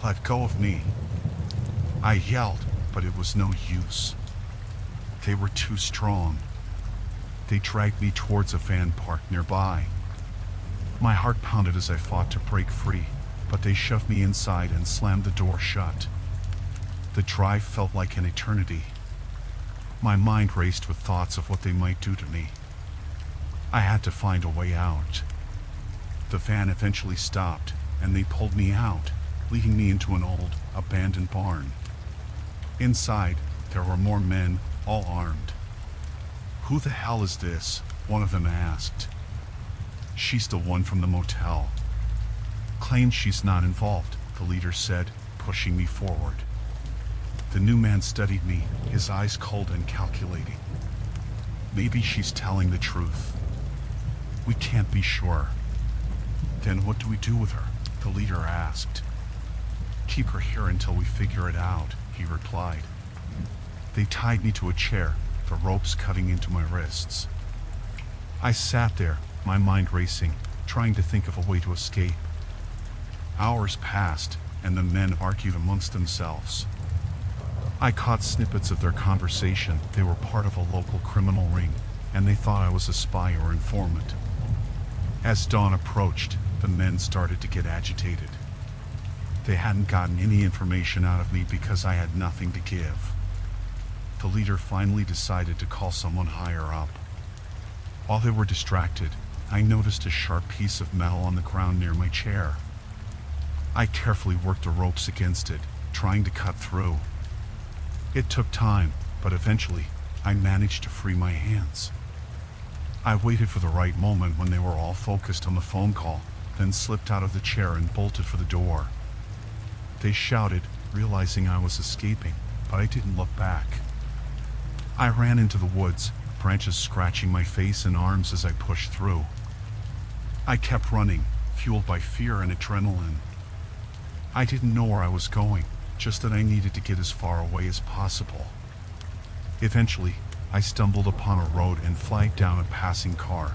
"Let go of me." I yelled, but it was no use. They were too strong. They dragged me towards a van parked nearby. My heart pounded as I fought to break free, but they shoved me inside and slammed the door shut. The drive felt like an eternity. My mind raced with thoughts of what they might do to me. I had to find a way out. The van eventually stopped, and they pulled me out, leading me into an old, abandoned barn. Inside, there were more men, all armed. "Who the hell is this?" one of them asked. "She's the one from the motel. Claims she's not involved," the leader said, pushing me forward. The new man studied me, his eyes cold and calculating. "Maybe she's telling the truth. We can't be sure." "Then what do we do with her?" the leader asked. "Keep her here until we figure it out," he replied. They tied me to a chair, the ropes cutting into my wrists. I sat there, my mind racing, trying to think of a way to escape. Hours passed, and the men argued amongst themselves. I caught snippets of their conversation. They were part of a local criminal ring, and they thought I was a spy or informant. As dawn approached, the men started to get agitated. They hadn't gotten any information out of me because I had nothing to give. The leader finally decided to call someone higher up. While they were distracted, I noticed a sharp piece of metal on the ground near my chair. I carefully worked the ropes against it, trying to cut through. It took time, but eventually, I managed to free my hands. I waited for the right moment when they were all focused on the phone call, then slipped out of the chair and bolted for the door. They shouted, realizing I was escaping, but I didn't look back. I ran into the woods, branches scratching my face and arms as I pushed through. I kept running, fueled by fear and adrenaline. I didn't know where I was going, just that I needed to get as far away as possible. Eventually, I stumbled upon a road and flagged down a passing car.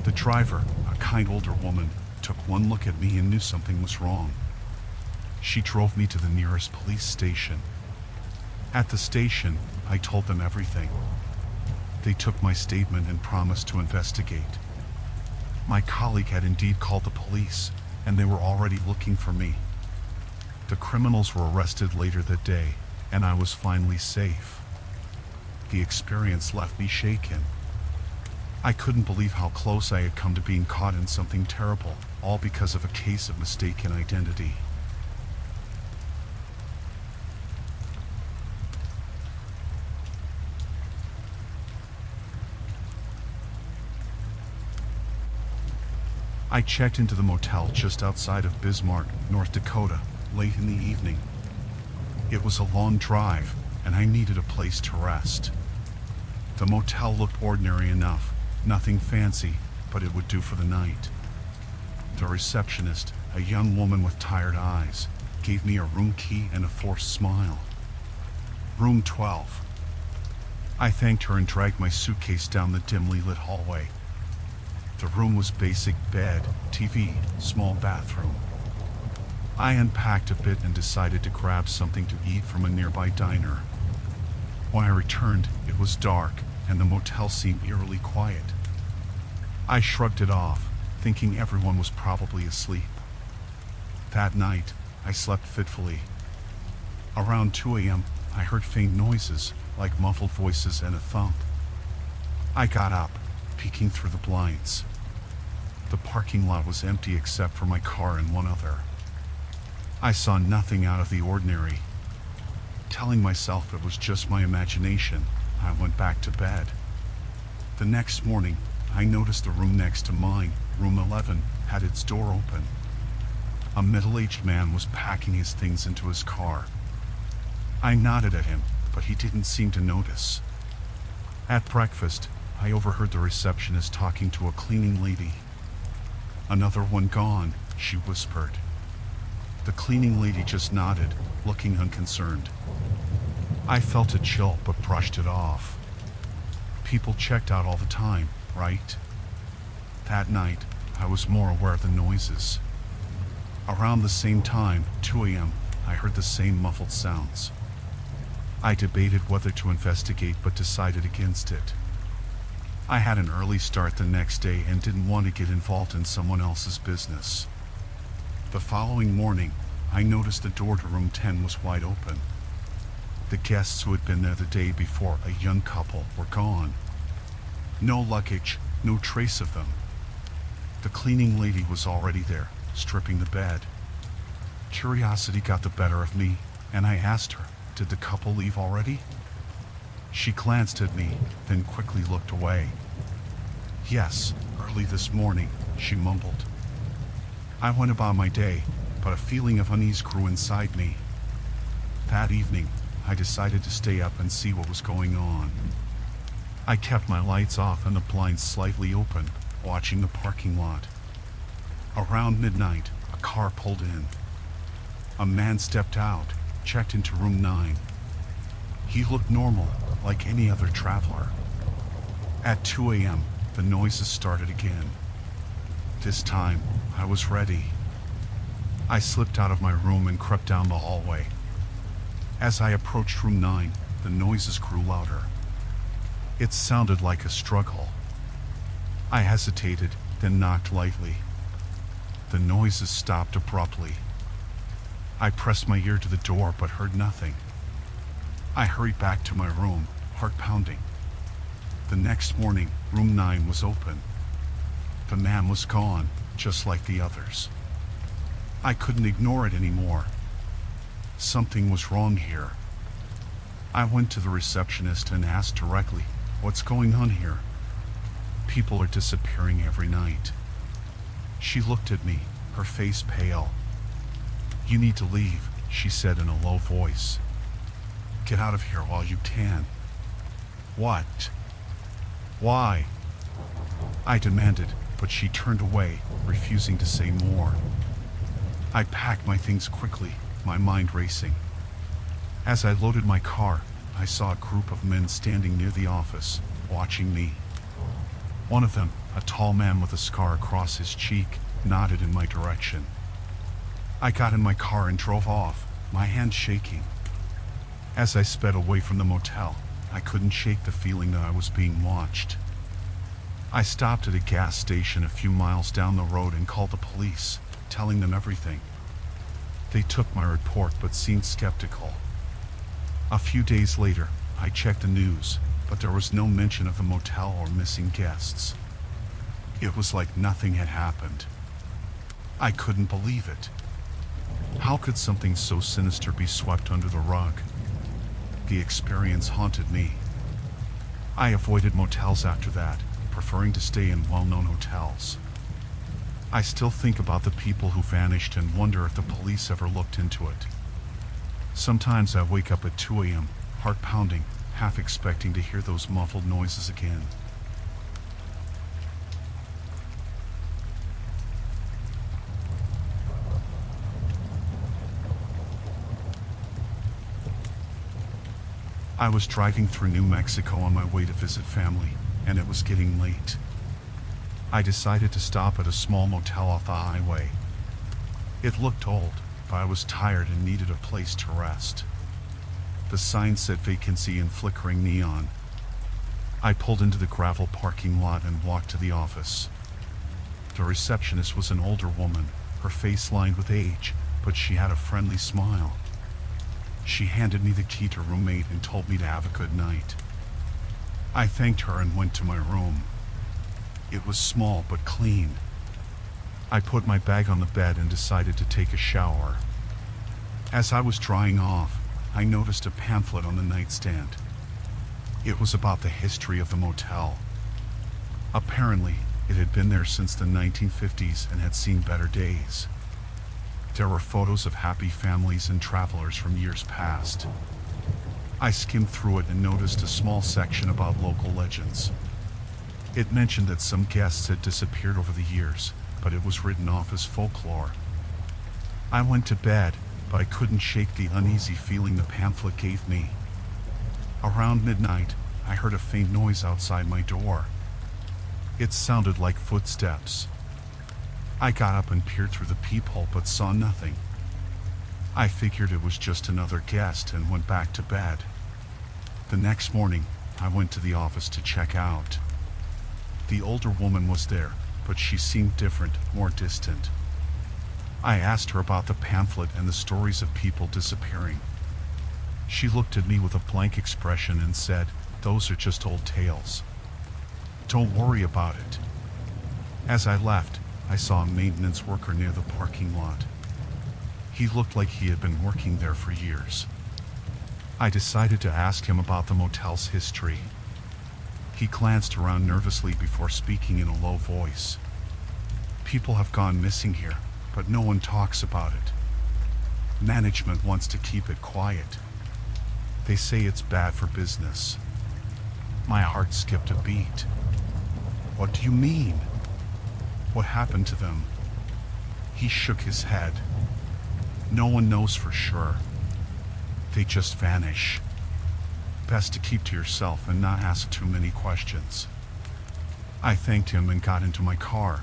The driver, a kind older woman, took one look at me and knew something was wrong. She drove me to the nearest police station. At the station, I told them everything. They took my statement and promised to investigate. My colleague had indeed called the police, and they were already looking for me. The criminals were arrested later that day, and I was finally safe. The experience left me shaken. I couldn't believe how close I had come to being caught in something terrible, all because of a case of mistaken identity. I checked into the motel just outside of Bismarck, North Dakota, late in the evening. It was a long drive, and I needed a place to rest. The motel looked ordinary enough, nothing fancy, but it would do for the night. The receptionist, a young woman with tired eyes, gave me a room key and a forced smile. Room 12. I thanked her and dragged my suitcase down the dimly lit hallway. The room was basic: bed, TV, small bathroom. I unpacked a bit and decided to grab something to eat from a nearby diner. When I returned, it was dark, and the motel seemed eerily quiet. I shrugged it off, thinking everyone was probably asleep. That night, I slept fitfully. Around 2 a.m., I heard faint noises, like muffled voices and a thump. I got up, peeking through the blinds. The parking lot was empty except for my car and one other. I saw nothing out of the ordinary. Telling myself it was just my imagination, I went back to bed. The next morning, I noticed the room next to mine, room 11, had its door open. A middle-aged man was packing his things into his car. I nodded at him, but he didn't seem to notice. At breakfast, I overheard the receptionist talking to a cleaning lady. "Another one gone," she whispered. The cleaning lady just nodded, looking unconcerned. I felt a chill but brushed it off. People checked out all the time, right? That night, I was more aware of the noises. Around the same time, 2 a.m., I heard the same muffled sounds. I debated whether to investigate but decided against it. I had an early start the next day and didn't want to get involved in someone else's business. The following morning, I noticed the door to room 10 was wide open. The guests who had been there the day before, a young couple, were gone. No luggage, no trace of them. The cleaning lady was already there, stripping the bed. Curiosity got the better of me, and I asked her, "Did the couple leave already?" She glanced at me, then quickly looked away. "Yes, early this morning," she mumbled. I went about my day, but a feeling of unease grew inside me. That evening, I decided to stay up and see what was going on. I kept my lights off and the blinds slightly open, watching the parking lot. Around midnight, a car pulled in. A man stepped out, checked into room 9. He looked normal, like any other traveler. At 2 a.m., the noises started again. This time, I was ready. I slipped out of my room and crept down the hallway. As I approached room 9, the noises grew louder. It sounded like a struggle. I hesitated, then knocked lightly. The noises stopped abruptly. I pressed my ear to the door but heard nothing. I hurried back to my room, heart pounding. The next morning, room 9 was open. The man was gone, just like the others. I couldn't ignore it anymore. Something was wrong here. I went to the receptionist and asked directly, "What's going on here? People are disappearing every night." She looked at me, her face pale. "You need to leave," she said in a low voice. "Get out of here while you can." "What? Why?" I demanded, but she turned away, refusing to say more. I packed my things quickly, my mind racing. As I loaded my car, I saw a group of men standing near the office, watching me. One of them, a tall man with a scar across his cheek, nodded in my direction. I got in my car and drove off, my hands shaking. As I sped away from the motel, I couldn't shake the feeling that I was being watched. I stopped at a gas station a few miles down the road and called the police, telling them everything. They took my report but seemed skeptical. A few days later, I checked the news, but there was no mention of the motel or missing guests. It was like nothing had happened. I couldn't believe it. How could something so sinister be swept under the rug? The experience haunted me. I avoided motels after that, preferring to stay in well-known hotels. I still think about the people who vanished and wonder if the police ever looked into it. Sometimes I wake up at 2 a.m., heart pounding, half expecting to hear those muffled noises again. I was driving through New Mexico on my way to visit family, and it was getting late. I decided to stop at a small motel off the highway. It looked old, but I was tired and needed a place to rest. The sign said vacancy in flickering neon. I pulled into the gravel parking lot and walked to the office. The receptionist was an older woman, her face lined with age, but she had a friendly smile. She handed me the key to room 8 and told me to have a good night. I thanked her and went to my room. It was small but clean. I put my bag on the bed and decided to take a shower. As I was drying off, I noticed a pamphlet on the nightstand. It was about the history of the motel. Apparently, it had been there since the 1950s and had seen better days. There were photos of happy families and travelers from years past. I skimmed through it and noticed a small section about local legends. It mentioned that some guests had disappeared over the years, but it was written off as folklore. I went to bed, but I couldn't shake the uneasy feeling the pamphlet gave me. Around midnight, I heard a faint noise outside my door. It sounded like footsteps. I got up and peered through the peephole but saw nothing. I figured it was just another guest and went back to bed. The next morning, I went to the office to check out. The older woman was there, but she seemed different, more distant. I asked her about the pamphlet and the stories of people disappearing. She looked at me with a blank expression and said, "Those are just old tales. Don't worry about it." As I left, I saw a maintenance worker near the parking lot. He looked like he had been working there for years. I decided to ask him about the motel's history. He glanced around nervously before speaking in a low voice. "People have gone missing here, but no one talks about it. Management wants to keep it quiet. They say it's bad for business." My heart skipped a beat. "What do you mean? What happened to them?" He shook his head. "No one knows for sure. They just vanish. Best to keep to yourself and not ask too many questions." I thanked him and got into my car.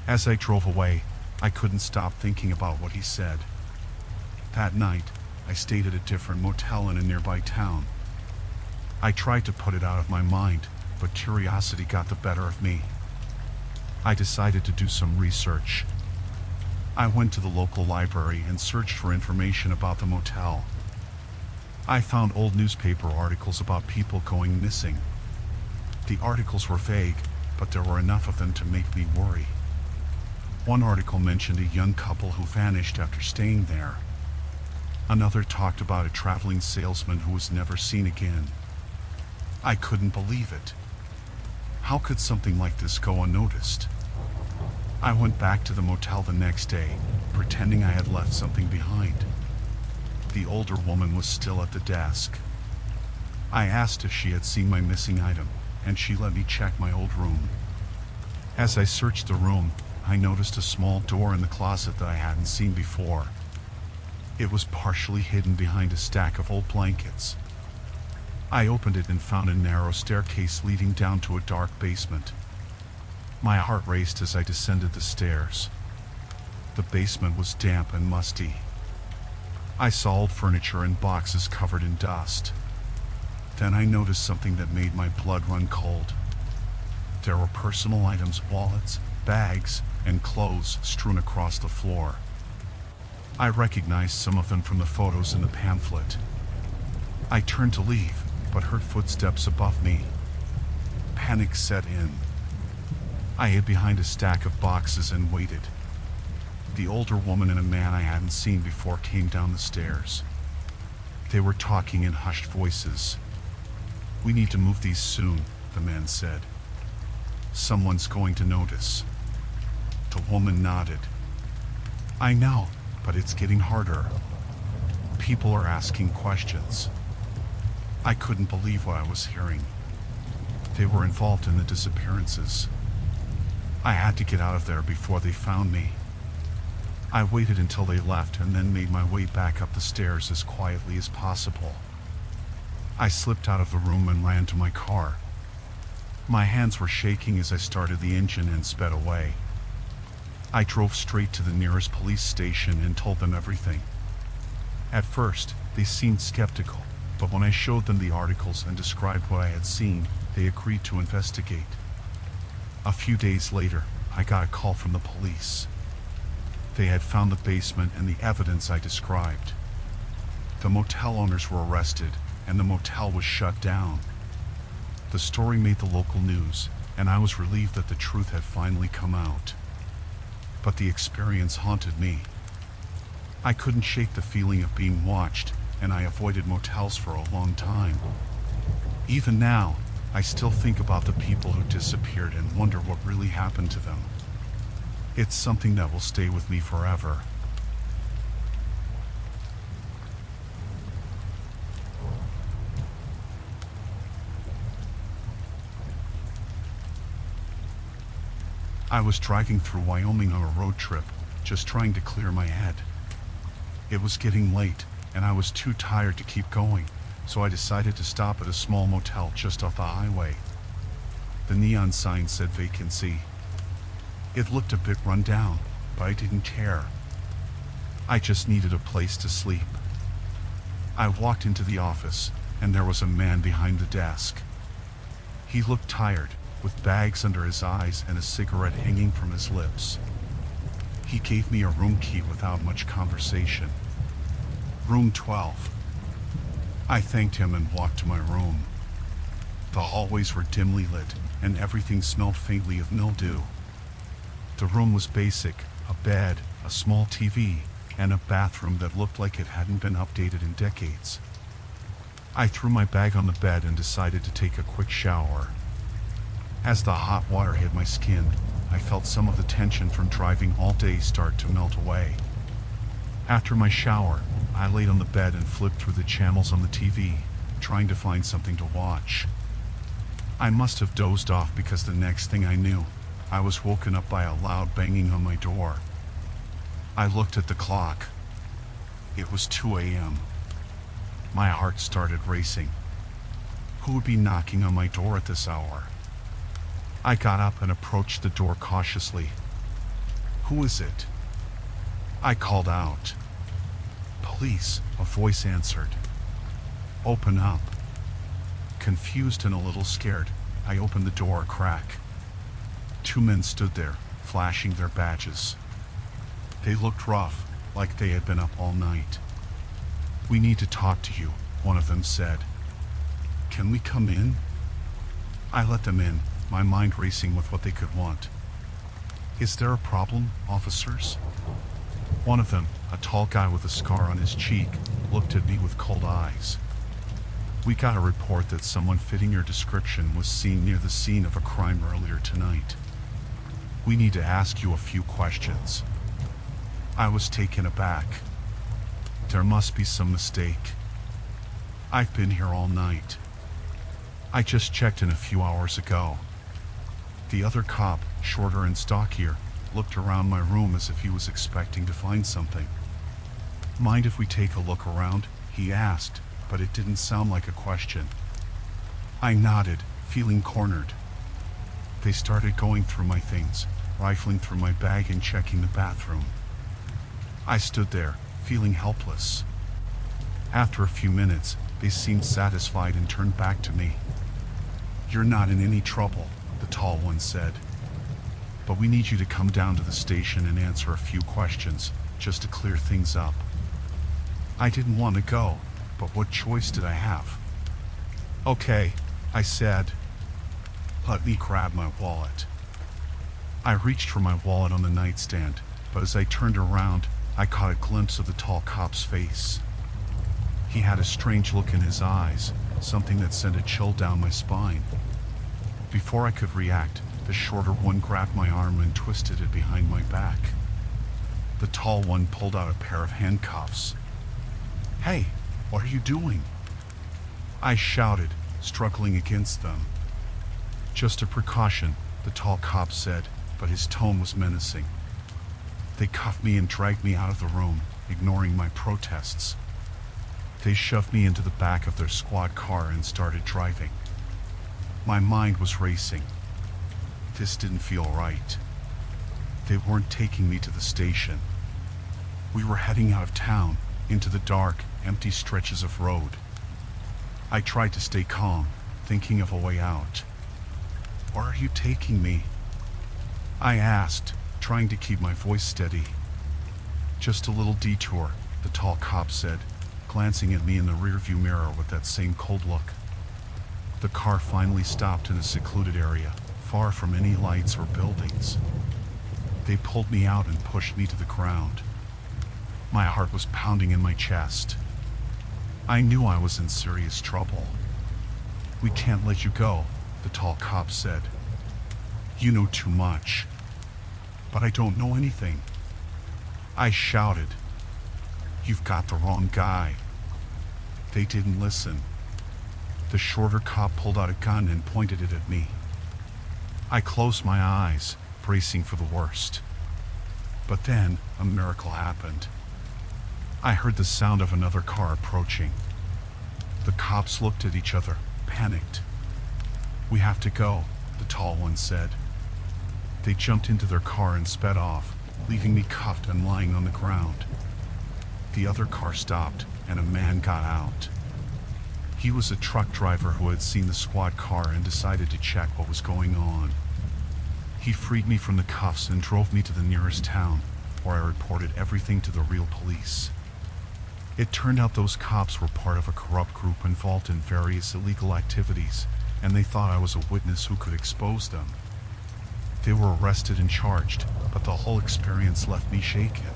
As I drove away, I couldn't stop thinking about what he said. That night, I stayed at a different motel in a nearby town. I tried to put it out of my mind, but curiosity got the better of me. I decided to do some research. I went to the local library and searched for information about the motel. I found old newspaper articles about people going missing. The articles were vague, but there were enough of them to make me worry. One article mentioned a young couple who vanished after staying there. Another talked about a traveling salesman who was never seen again. I couldn't believe it. How could something like this go unnoticed? I went back to the motel the next day, pretending I had left something behind. The older woman was still at the desk. I asked if she had seen my missing item, and she let me check my old room. As I searched the room, I noticed a small door in the closet that I hadn't seen before. It was partially hidden behind a stack of old blankets. I opened it and found a narrow staircase leading down to a dark basement. My heart raced as I descended the stairs. The basement was damp and musty. I saw old furniture and boxes covered in dust. Then I noticed something that made my blood run cold. There were personal items, wallets, bags, and clothes strewn across the floor. I recognized some of them from the photos in the pamphlet. I turned to leave, but heard footsteps above me. Panic set in. I hid behind a stack of boxes and waited. The older woman and a man I hadn't seen before came down the stairs. They were talking in hushed voices. "We need to move these soon," the man said. "Someone's going to notice." The woman nodded. "I know, but it's getting harder. People are asking questions." I couldn't believe what I was hearing. They were involved in the disappearances. I had to get out of there before they found me. I waited until they left and then made my way back up the stairs as quietly as possible. I slipped out of the room and ran to my car. My hands were shaking as I started the engine and sped away. I drove straight to the nearest police station and told them everything. At first, they seemed skeptical, but when I showed them the articles and described what I had seen, they agreed to investigate. A few days later, I got a call from the police. They had found the basement and the evidence I described. The motel owners were arrested, and the motel was shut down. The story made the local news, and I was relieved that the truth had finally come out. But the experience haunted me. I couldn't shake the feeling of being watched, and I avoided motels for a long time. Even now, I still think about the people who disappeared and wonder what really happened to them. It's something that will stay with me forever. I was driving through Wyoming on a road trip, just trying to clear my head. It was getting late, and I was too tired to keep going, so I decided to stop at a small motel just off the highway. The neon sign said vacancy. It looked a bit run down, but I didn't care. I just needed a place to sleep. I walked into the office, and there was a man behind the desk. He looked tired, with bags under his eyes and a cigarette hanging from his lips. He gave me a room key without much conversation. Room 12. I thanked him and walked to my room. The hallways were dimly lit, and everything smelled faintly of mildew. The room was basic: a bed, a small TV, and a bathroom that looked like it hadn't been updated in decades. I threw my bag on the bed and decided to take a quick shower. As the hot water hit my skin, I felt some of the tension from driving all day start to melt away. After my shower, I laid on the bed and flipped through the channels on the TV, trying to find something to watch. I must have dozed off because the next thing I knew, I was woken up by a loud banging on my door. I looked at the clock. It was 2 a.m. My heart started racing. Who would be knocking on my door at this hour? I got up and approached the door cautiously. "Who is it?" I called out. "Police," a voice answered. "Open up." Confused and a little scared, I opened the door a crack. 2 men stood there, flashing their badges. They looked rough, like they had been up all night. "We need to talk to you," one of them said. "Can we come in?" I let them in, my mind racing with what they could want. "Is there a problem, officers?" One of them, a tall guy with a scar on his cheek, looked at me with cold eyes. "We got a report that someone fitting your description was seen near the scene of a crime earlier tonight. We need to ask you a few questions." I was taken aback. There must be some mistake. I've been here all night. I just checked in a few hours ago. The other cop, shorter and stockier, looked around my room as if he was expecting to find something. "Mind if we take a look around?" he asked, but it didn't sound like a question. I nodded, feeling cornered. They started going through my things, rifling through my bag and checking the bathroom. I stood there, feeling helpless. After a few minutes, they seemed satisfied and turned back to me. "You're not in any trouble," the tall one said. "But we need you to come down to the station and answer a few questions, just to clear things up." I didn't want to go, but what choice did I have? "Okay," I said. "Let me grab my wallet." I reached for my wallet on the nightstand, but as I turned around, I caught a glimpse of the tall cop's face. He had a strange look in his eyes, something that sent a chill down my spine. Before I could react, the shorter one grabbed my arm and twisted it behind my back. The tall one pulled out a pair of handcuffs. "Hey, what are you doing?" I shouted, struggling against them. "Just a precaution," the tall cop said, but his tone was menacing. They cuffed me and dragged me out of the room, ignoring my protests. They shoved me into the back of their squad car and started driving. My mind was racing. This didn't feel right. They weren't taking me to the station. We were heading out of town, into the dark, empty stretches of road. I tried to stay calm, thinking of a way out. "Where are you taking me?" I asked, trying to keep my voice steady. "Just a little detour," the tall cop said, glancing at me in the rearview mirror with that same cold look. The car finally stopped in a secluded area, far from any lights or buildings. They pulled me out and pushed me to the ground. My heart was pounding in my chest. I knew I was in serious trouble. "We can't let you go," the tall cop said. "You know too much." "But I don't know anything," I shouted. "You've got the wrong guy." They didn't listen. The shorter cop pulled out a gun and pointed it at me. I closed my eyes, bracing for the worst. But then, a miracle happened. I heard the sound of another car approaching. The cops looked at each other, panicked. "We have to go," the tall one said. They jumped into their car and sped off, leaving me cuffed and lying on the ground. The other car stopped, and a man got out. He was a truck driver who had seen the squad car and decided to check what was going on. He freed me from the cuffs and drove me to the nearest town, where I reported everything to the real police. It turned out those cops were part of a corrupt group involved in various illegal activities, and they thought I was a witness who could expose them. They were arrested and charged, but the whole experience left me shaken.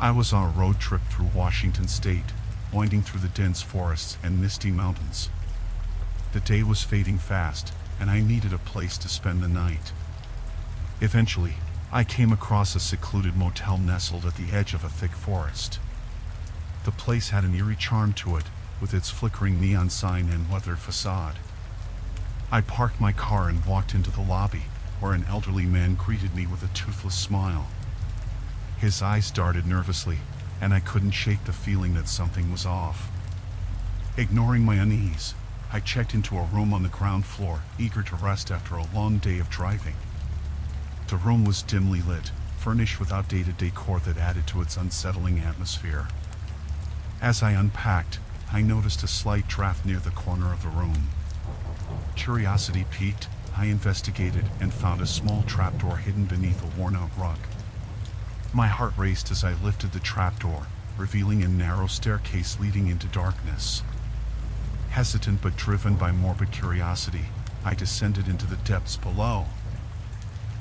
I was on a road trip through Washington State, winding through the dense forests and misty mountains. The day was fading fast, and I needed a place to spend the night. Eventually, I came across a secluded motel nestled at the edge of a thick forest. The place had an eerie charm to it, with its flickering neon sign and weathered facade. I parked my car and walked into the lobby, where an elderly man greeted me with a toothless smile. His eyes darted nervously, and I couldn't shake the feeling that something was off. Ignoring my unease, I checked into a room on the ground floor, eager to rest after a long day of driving. The room was dimly lit, furnished with outdated decor that added to its unsettling atmosphere. As I unpacked, I noticed a slight draft near the corner of the room. Curiosity piqued, I investigated and found a small trapdoor hidden beneath a worn-out rug. My heart raced as I lifted the trapdoor, revealing a narrow staircase leading into darkness. Hesitant but driven by morbid curiosity, I descended into the depths below.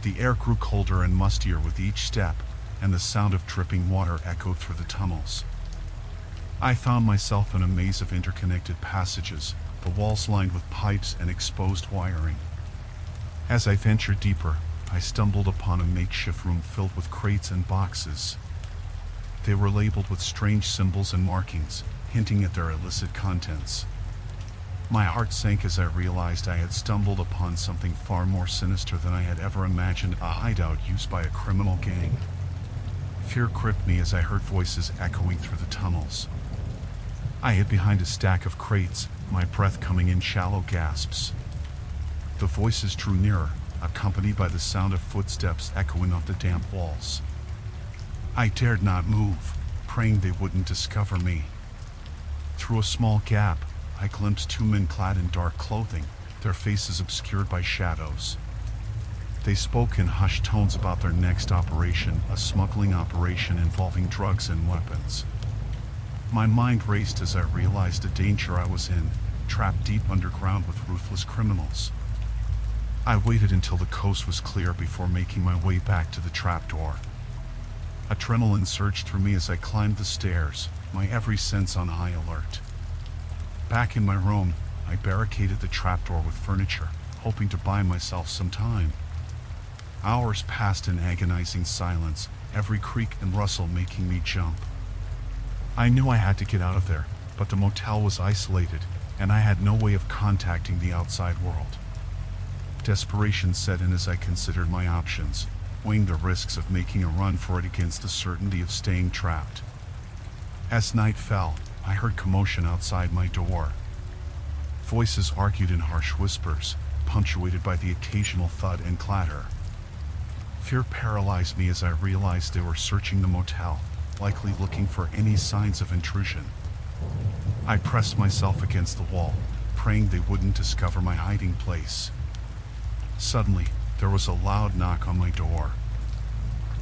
The air grew colder and mustier with each step, and the sound of dripping water echoed through the tunnels. I found myself in a maze of interconnected passages, the walls lined with pipes and exposed wiring. As I ventured deeper, I stumbled upon a makeshift room filled with crates and boxes. They were labeled with strange symbols and markings, hinting at their illicit contents. My heart sank as I realized I had stumbled upon something far more sinister than I had ever imagined, a hideout used by a criminal gang. Fear gripped me as I heard voices echoing through the tunnels. I hid behind a stack of crates, my breath coming in shallow gasps. The voices drew nearer, accompanied by the sound of footsteps echoing off the damp walls. I dared not move, praying they wouldn't discover me. Through a small gap, I glimpsed two men clad in dark clothing, their faces obscured by shadows. They spoke in hushed tones about their next operation, a smuggling operation involving drugs and weapons. My mind raced as I realized the danger I was in, trapped deep underground with ruthless criminals. I waited until the coast was clear before making my way back to the trapdoor. Adrenaline surged through me as I climbed the stairs, my every sense on high alert. Back in my room, I barricaded the trapdoor with furniture, hoping to buy myself some time. Hours passed in agonizing silence, every creak and rustle making me jump. I knew I had to get out of there, but the motel was isolated, and I had no way of contacting the outside world. Desperation set in as I considered my options, weighing the risks of making a run for it against the certainty of staying trapped. As night fell, I heard commotion outside my door. Voices argued in harsh whispers, punctuated by the occasional thud and clatter. Fear paralyzed me as I realized they were searching the motel, likely looking for any signs of intrusion. I pressed myself against the wall, praying they wouldn't discover my hiding place. Suddenly, there was a loud knock on my door.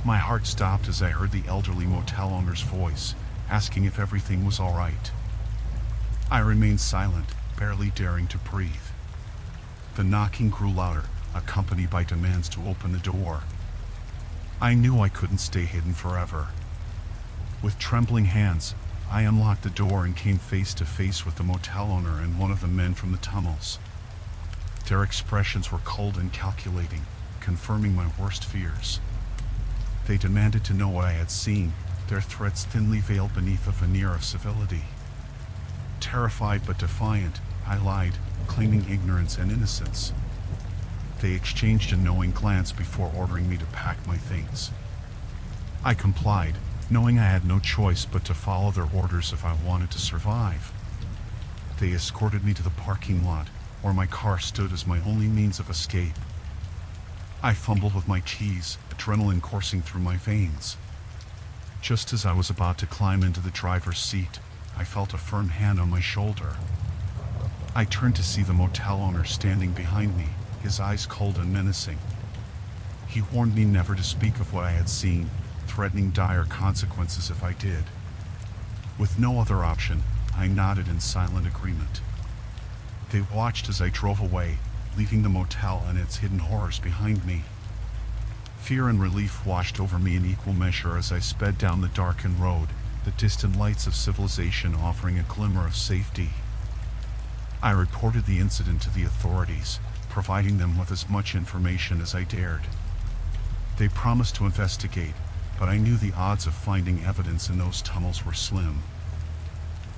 My heart stopped as I heard the elderly motel owner's voice, asking if everything was all right. I remained silent, barely daring to breathe. The knocking grew louder, accompanied by demands to open the door. I knew I couldn't stay hidden forever. With trembling hands, I unlocked the door and came face to face with the motel owner and one of the men from the tunnels. Their expressions were cold and calculating, confirming my worst fears. They demanded to know what I had seen, their threats thinly veiled beneath a veneer of civility. Terrified but defiant, I lied, claiming ignorance and innocence. They exchanged a knowing glance before ordering me to pack my things. I complied, knowing I had no choice but to follow their orders if I wanted to survive. They escorted me to the parking lot, where my car stood as my only means of escape. I fumbled with my keys, adrenaline coursing through my veins. Just as I was about to climb into the driver's seat, I felt a firm hand on my shoulder. I turned to see the motel owner standing behind me, his eyes cold and menacing. He warned me never to speak of what I had seen, threatening dire consequences if I did. With no other option, I nodded in silent agreement. They watched as I drove away, leaving the motel and its hidden horrors behind me. Fear and relief washed over me in equal measure as I sped down the darkened road, the distant lights of civilization offering a glimmer of safety. I reported the incident to the authorities, providing them with as much information as I dared. They promised to investigate, but I knew the odds of finding evidence in those tunnels were slim.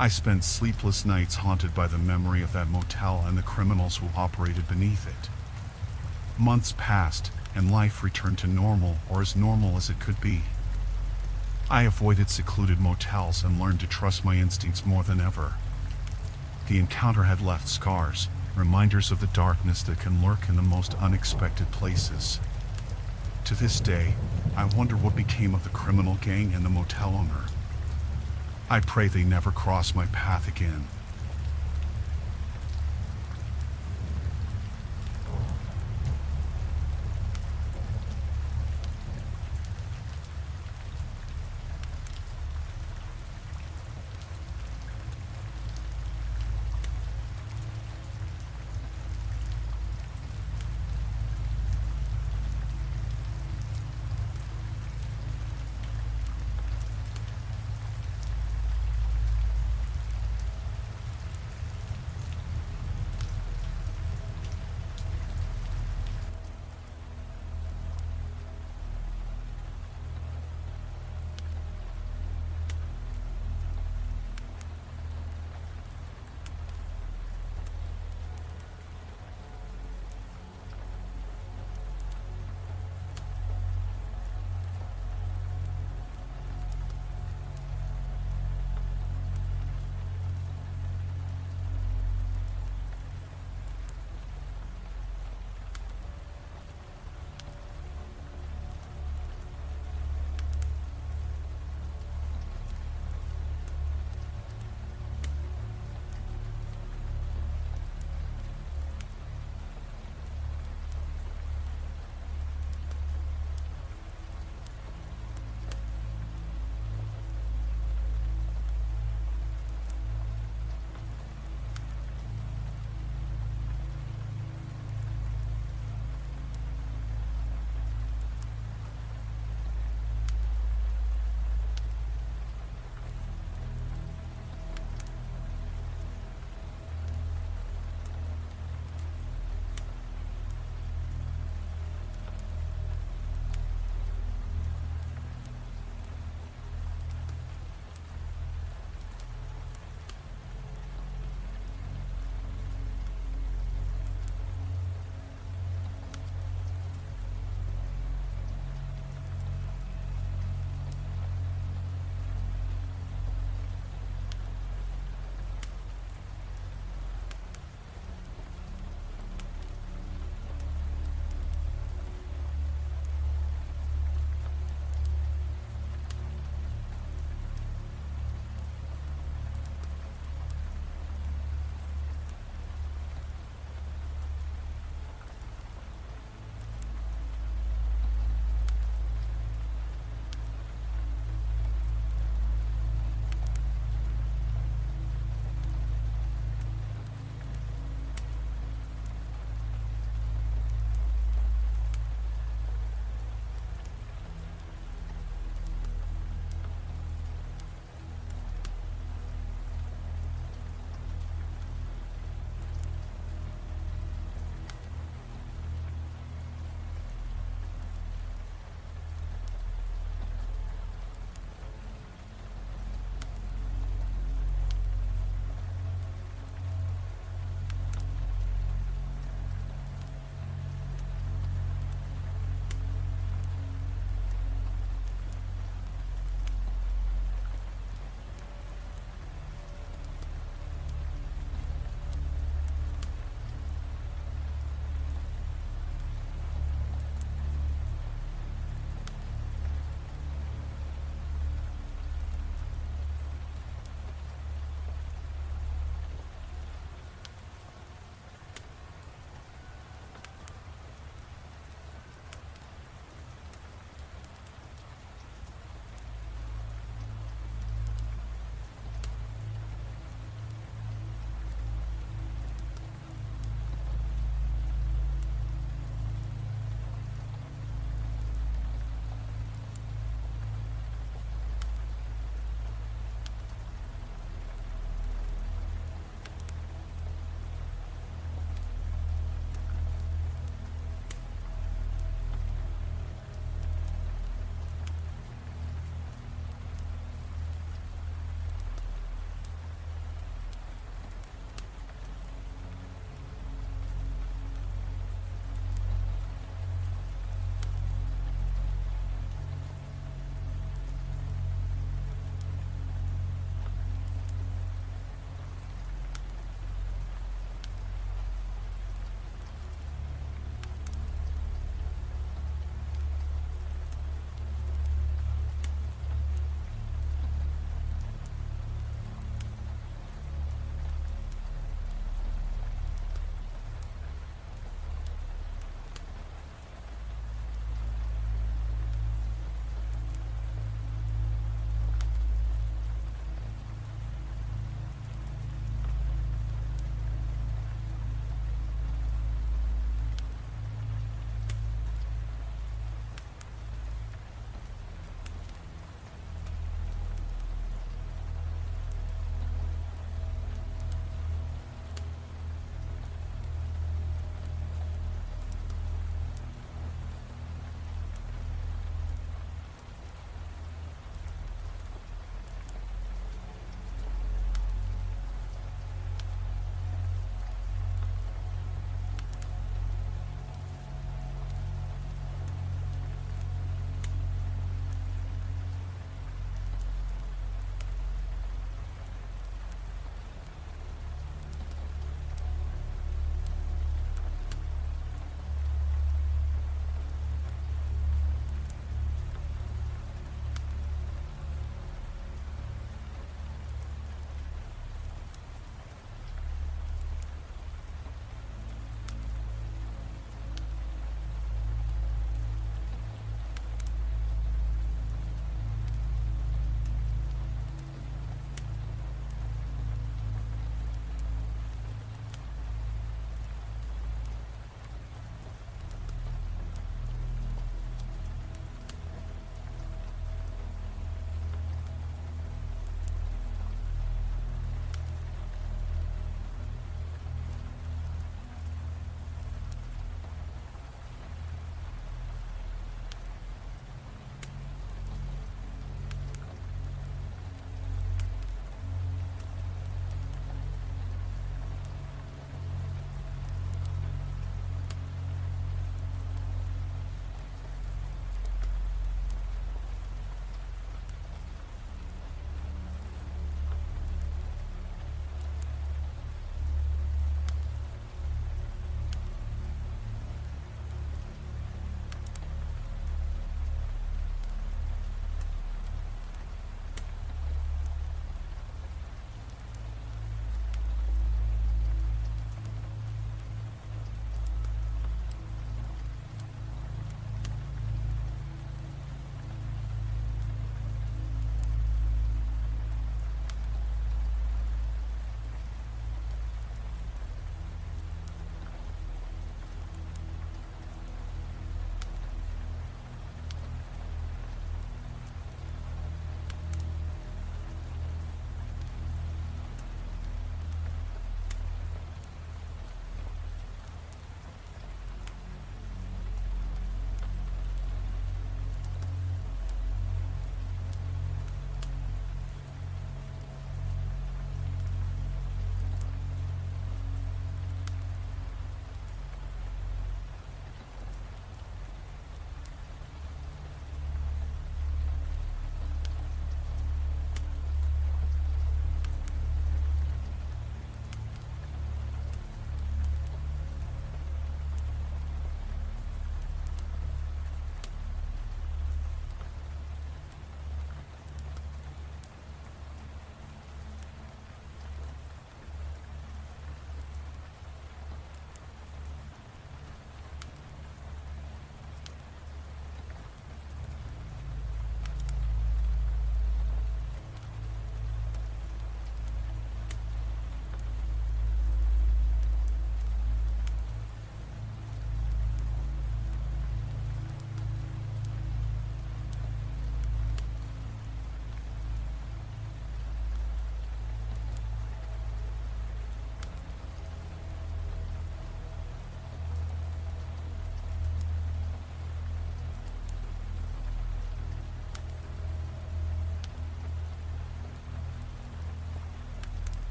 I spent sleepless nights haunted by the memory of that motel and the criminals who operated beneath it. Months passed, and life returned to normal, or as normal as it could be. I avoided secluded motels and learned to trust my instincts more than ever. The encounter had left scars, reminders of the darkness that can lurk in the most unexpected places. To this day, I wonder what became of the criminal gang and the motel owner. I pray they never cross my path again.